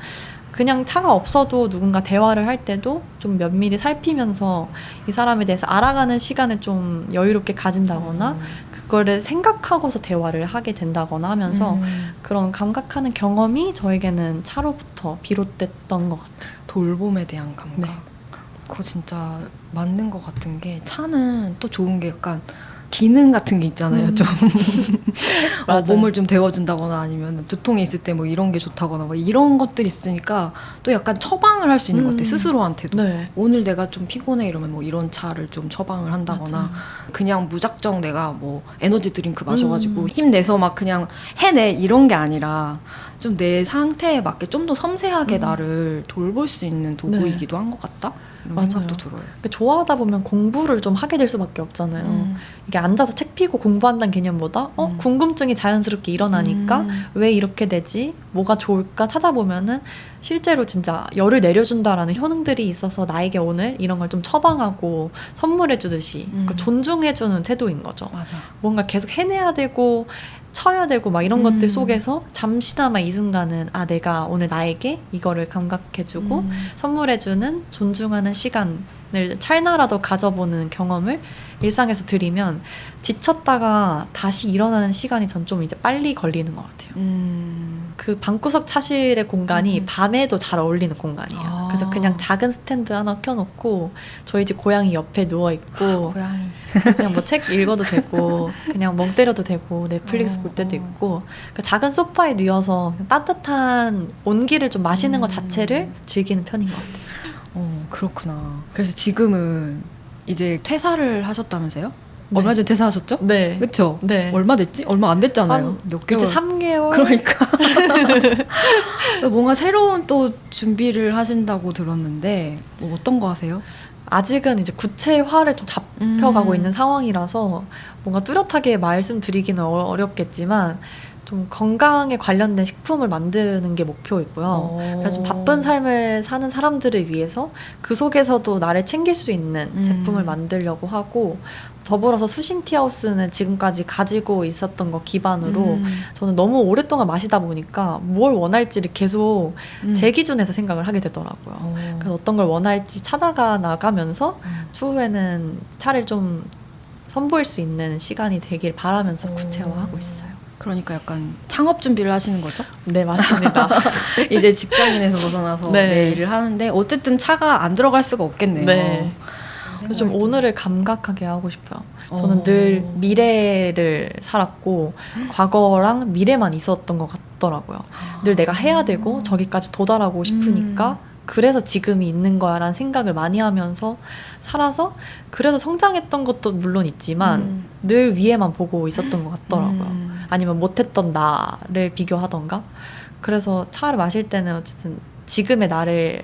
그냥 차가 없어도 누군가 대화를 할 때도 좀 면밀히 살피면서 이 사람에 대해서 알아가는 시간을 좀 여유롭게 가진다거나 그거를 생각하고서 대화를 하게 된다거나 하면서 그런 감각하는 경험이 저에게는 차로부터 비롯됐던 것 같아요. 돌봄에 대한 감각. 네. 그거 진짜 맞는 것 같은 게 차는 또 좋은 게 약간 기능 같은 게 있잖아요. 좀 몸을 좀 데워준다거나 아니면 두통이 있을 때 뭐 이런 게 좋다거나 뭐 이런 것들이 있으니까 또 약간 처방을 할 수 있는 것 같아요. 스스로한테도. 네. 오늘 내가 좀 피곤해 이러면 뭐 이런 차를 좀 처방을 한다거나 맞아요. 그냥 무작정 내가 뭐 에너지 드링크 마셔가지고 힘내서 막 그냥 해내 이런 게 아니라 좀 내 상태에 맞게 좀 더 섬세하게 나를 돌볼 수 있는 도구이기도 한 것 같다? 이런 맞아요. 생각도 들어요. 좋아하다 보면 공부를 좀 하게 될 수밖에 없잖아요. 이게 앉아서 책 피고 공부한다는 개념보다 궁금증이 자연스럽게 일어나니까 왜 이렇게 되지? 뭐가 좋을까 찾아보면은 실제로 진짜 열을 내려준다라는 효능들이 있어서 나에게 오늘 이런 걸 좀 처방하고 선물해 주듯이 그러니까 존중해 주는 태도인 거죠. 맞아. 뭔가 계속 해내야 되고 쳐야 되고 막 이런 것들 속에서 잠시나마 이 순간은 아 내가 오늘 나에게 이거를 감각해주고 선물해주는 존중하는 시간을 찰나라도 가져보는 경험을 일상에서 들이면 지쳤다가 다시 일어나는 시간이 전 좀 이제 빨리 걸리는 것 같아요. 그 방구석 차실의 공간이 밤에도 잘 어울리는 공간이에요. 아. 그래서 그냥 작은 스탠드 하나 켜놓고 저희 집 고양이 옆에 누워있고 고양이. 그냥 뭐 책 읽어도 되고 그냥 멍 때려도 되고 넷플릭스 볼 때도 있고 그 작은 소파에 누워서 그냥 따뜻한 온기를 좀 마시는 것 자체를 즐기는 편인 것 같아요. 그렇구나. 그래서 지금은 이제 퇴사를 하셨다면서요? 네. 얼마 전에 퇴사하셨죠? 네. 그렇죠? 네. 얼마 됐지? 얼마 안 됐잖아요. 몇 개월? 이제 3개월? 그러니까 뭔가 새로운 또 준비를 하신다고 들었는데 뭐 어떤 거 하세요? 아직은 이제 구체화를 좀 잡혀가고 있는 상황이라서 뭔가 뚜렷하게 말씀드리기는 어렵겠지만 좀 건강에 관련된 식품을 만드는 게 목표이고요. 그래서 좀 바쁜 삶을 사는 사람들을 위해서 그 속에서도 나를 챙길 수 있는 제품을 만들려고 하고 더불어서 수신 티하우스는 지금까지 가지고 있었던 거 기반으로 저는 너무 오랫동안 마시다 보니까 뭘 원할지를 계속 제 기준에서 생각을 하게 되더라고요. 그래서 어떤 걸 원할지 찾아가 나가면서 추후에는 차를 좀 선보일 수 있는 시간이 되길 바라면서 구체화하고 있어요. 그러니까 약간 창업 준비를 하시는 거죠? 네, 맞습니다. 이제 직장인에서 벗어나서 네. 내 일을 하는데 어쨌든 차가 안 들어갈 수가 없겠네요. 네. 그래서 좀 오늘을 감각하게 하고 싶어요. 저는 늘 미래를 살았고 과거랑 미래만 있었던 것 같더라고요. 늘 내가 해야 되고 저기까지 도달하고 싶으니까 그래서 지금이 있는 거야 라는 생각을 많이 하면서 살아서 그래서 성장했던 것도 물론 있지만 늘 위에만 보고 있었던 것 같더라고요. 아니면 못했던 나를 비교하던가. 그래서 차를 마실 때는 어쨌든 지금의 나를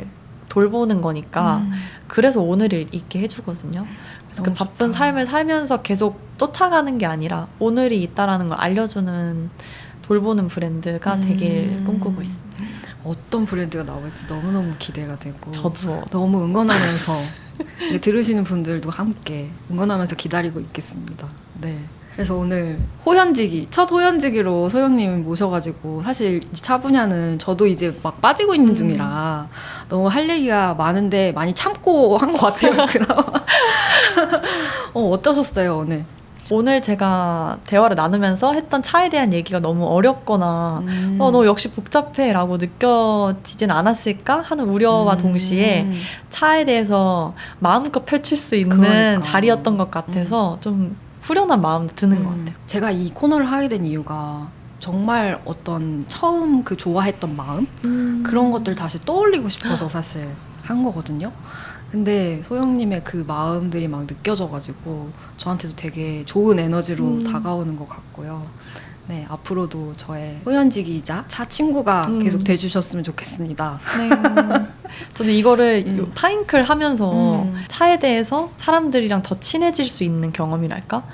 돌보는 거니까 그래서 오늘을 있게 해주거든요. 그래서 그 바쁜 좋다. 삶을 살면서 계속 쫓아가는 게 아니라 오늘이 있다라는 걸 알려주는 돌보는 브랜드가 되길 꿈꾸고 있습니다. 어떤 브랜드가 나올지 너무너무 기대가 되고 저도 너무 응원하면서 들으시는 분들도 함께 응원하면서 기다리고 있겠습니다. 네. 그래서 오늘 첫 호연지기로 소영님 모셔가지고 사실 이 차 분야는 저도 이제 막 빠지고 있는 중이라 너무 할 얘기가 많은데 많이 참고 한 것 같아요. 그나마. 어떠셨어요 오늘? 오늘 제가 대화를 나누면서 했던 차에 대한 얘기가 너무 어렵거나 너 역시 복잡해 라고 느껴지진 않았을까 하는 우려와 동시에 차에 대해서 마음껏 펼칠 수 있는 그러니까. 자리였던 것 같아서 좀 후련한 마음도 드는 것 같아요. 제가 이 코너를 하게 된 이유가 정말 어떤 처음 그 좋아했던 마음 그런 것들 다시 떠올리고 싶어서 사실 한 거거든요. 근데 소영님의 그 마음들이 막 느껴져가지고 저한테도 되게 좋은 에너지로 다가오는 것 같고요. 네, 앞으로도 저의 소연지기이자 차 친구가 계속 돼주셨으면 좋겠습니다. 네. 저는 이거를 파인클 하면서 차에 대해서 사람들이랑 더 친해질 수 있는 경험이랄까?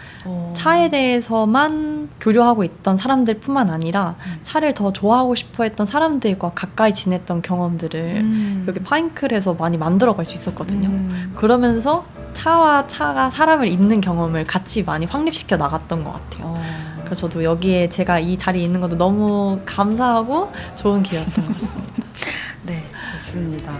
차에 대해서만 교류하고 있던 사람들뿐만 아니라 차를 더 좋아하고 싶어 했던 사람들과 가까이 지냈던 경험들을 여기 파인클에서 많이 만들어갈 수 있었거든요. 그러면서 차와 차가 사람을 잇는 경험을 같이 많이 확립시켜 나갔던 것 같아요. 그래서 저도 여기에 제가 이 자리에 있는 것도 너무 감사하고 좋은 기회였던 것 같습니다. 네, 좋습니다.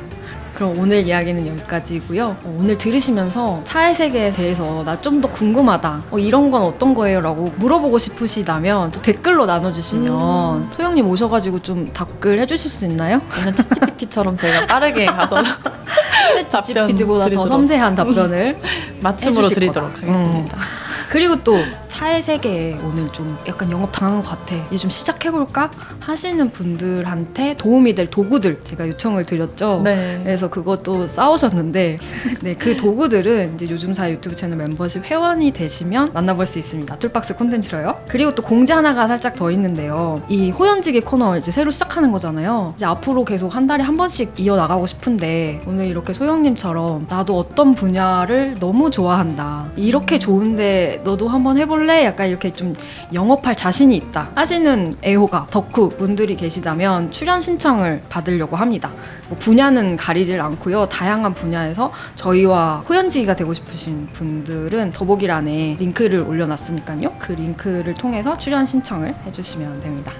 그럼 오늘 이야기는 여기까지고요. 오늘 들으시면서 차의 세계에 대해서 나 좀 더 궁금하다. 이런 건 어떤 거예요? 라고 물어보고 싶으시다면 또 댓글로 나눠주시면 소영님 오셔가지고 좀 답글 해주실 수 있나요? 오늘 챗GPT처럼 제가 빠르게 가서 챗GPT보다 더 드리도록. 섬세한 답변을 맞춤으로 해주실 드리도록 거다. 하겠습니다. 그리고 또 차의 세계에 오늘 좀 약간 영업 당한 것 같아. 이제 좀 시작해볼까? 하시는 분들한테 도움이 될 도구들 제가 요청을 드렸죠. 네. 그래서 그것도 싸우셨는데 네, 그 도구들은 이제 요즘사 유튜브 채널 멤버십 회원이 되시면 만나볼 수 있습니다. 툴박스 콘텐츠로요. 그리고 또 공지 하나가 살짝 더 있는데요. 이 호연지기 코너 이제 새로 시작하는 거잖아요. 이제 앞으로 계속 한 달에 한 번씩 이어나가고 싶은데 오늘 이렇게 소영님처럼 나도 어떤 분야를 너무 좋아한다. 이렇게 좋은데 너도 한번 해볼래? 약간 이렇게 좀 영업할 자신이 있다 하시는 애호가 덕후 분들이 계시다면 출연 신청을 받으려고 합니다. 뭐 분야는 가리질 않고요. 다양한 분야에서 저희와 호연지기가 되고 싶으신 분들은 더보기란에 링크를 올려놨으니까요. 그 링크를 통해서 출연 신청을 해주시면 됩니다.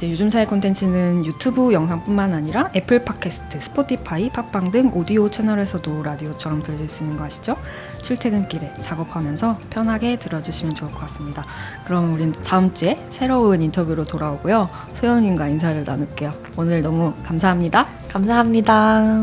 요즘사의 콘텐츠는 유튜브 영상뿐만 아니라 애플 팟캐스트, 스포티파이, 팟빵 등 오디오 채널에서도 라디오처럼 들으실 수 있는 거 아시죠? 출퇴근길에 작업하면서 편하게 들어주시면 좋을 것 같습니다. 그럼 우린 다음 주에 새로운 인터뷰로 돌아오고요. 소영님과 인사를 나눌게요. 오늘 너무 감사합니다. 감사합니다.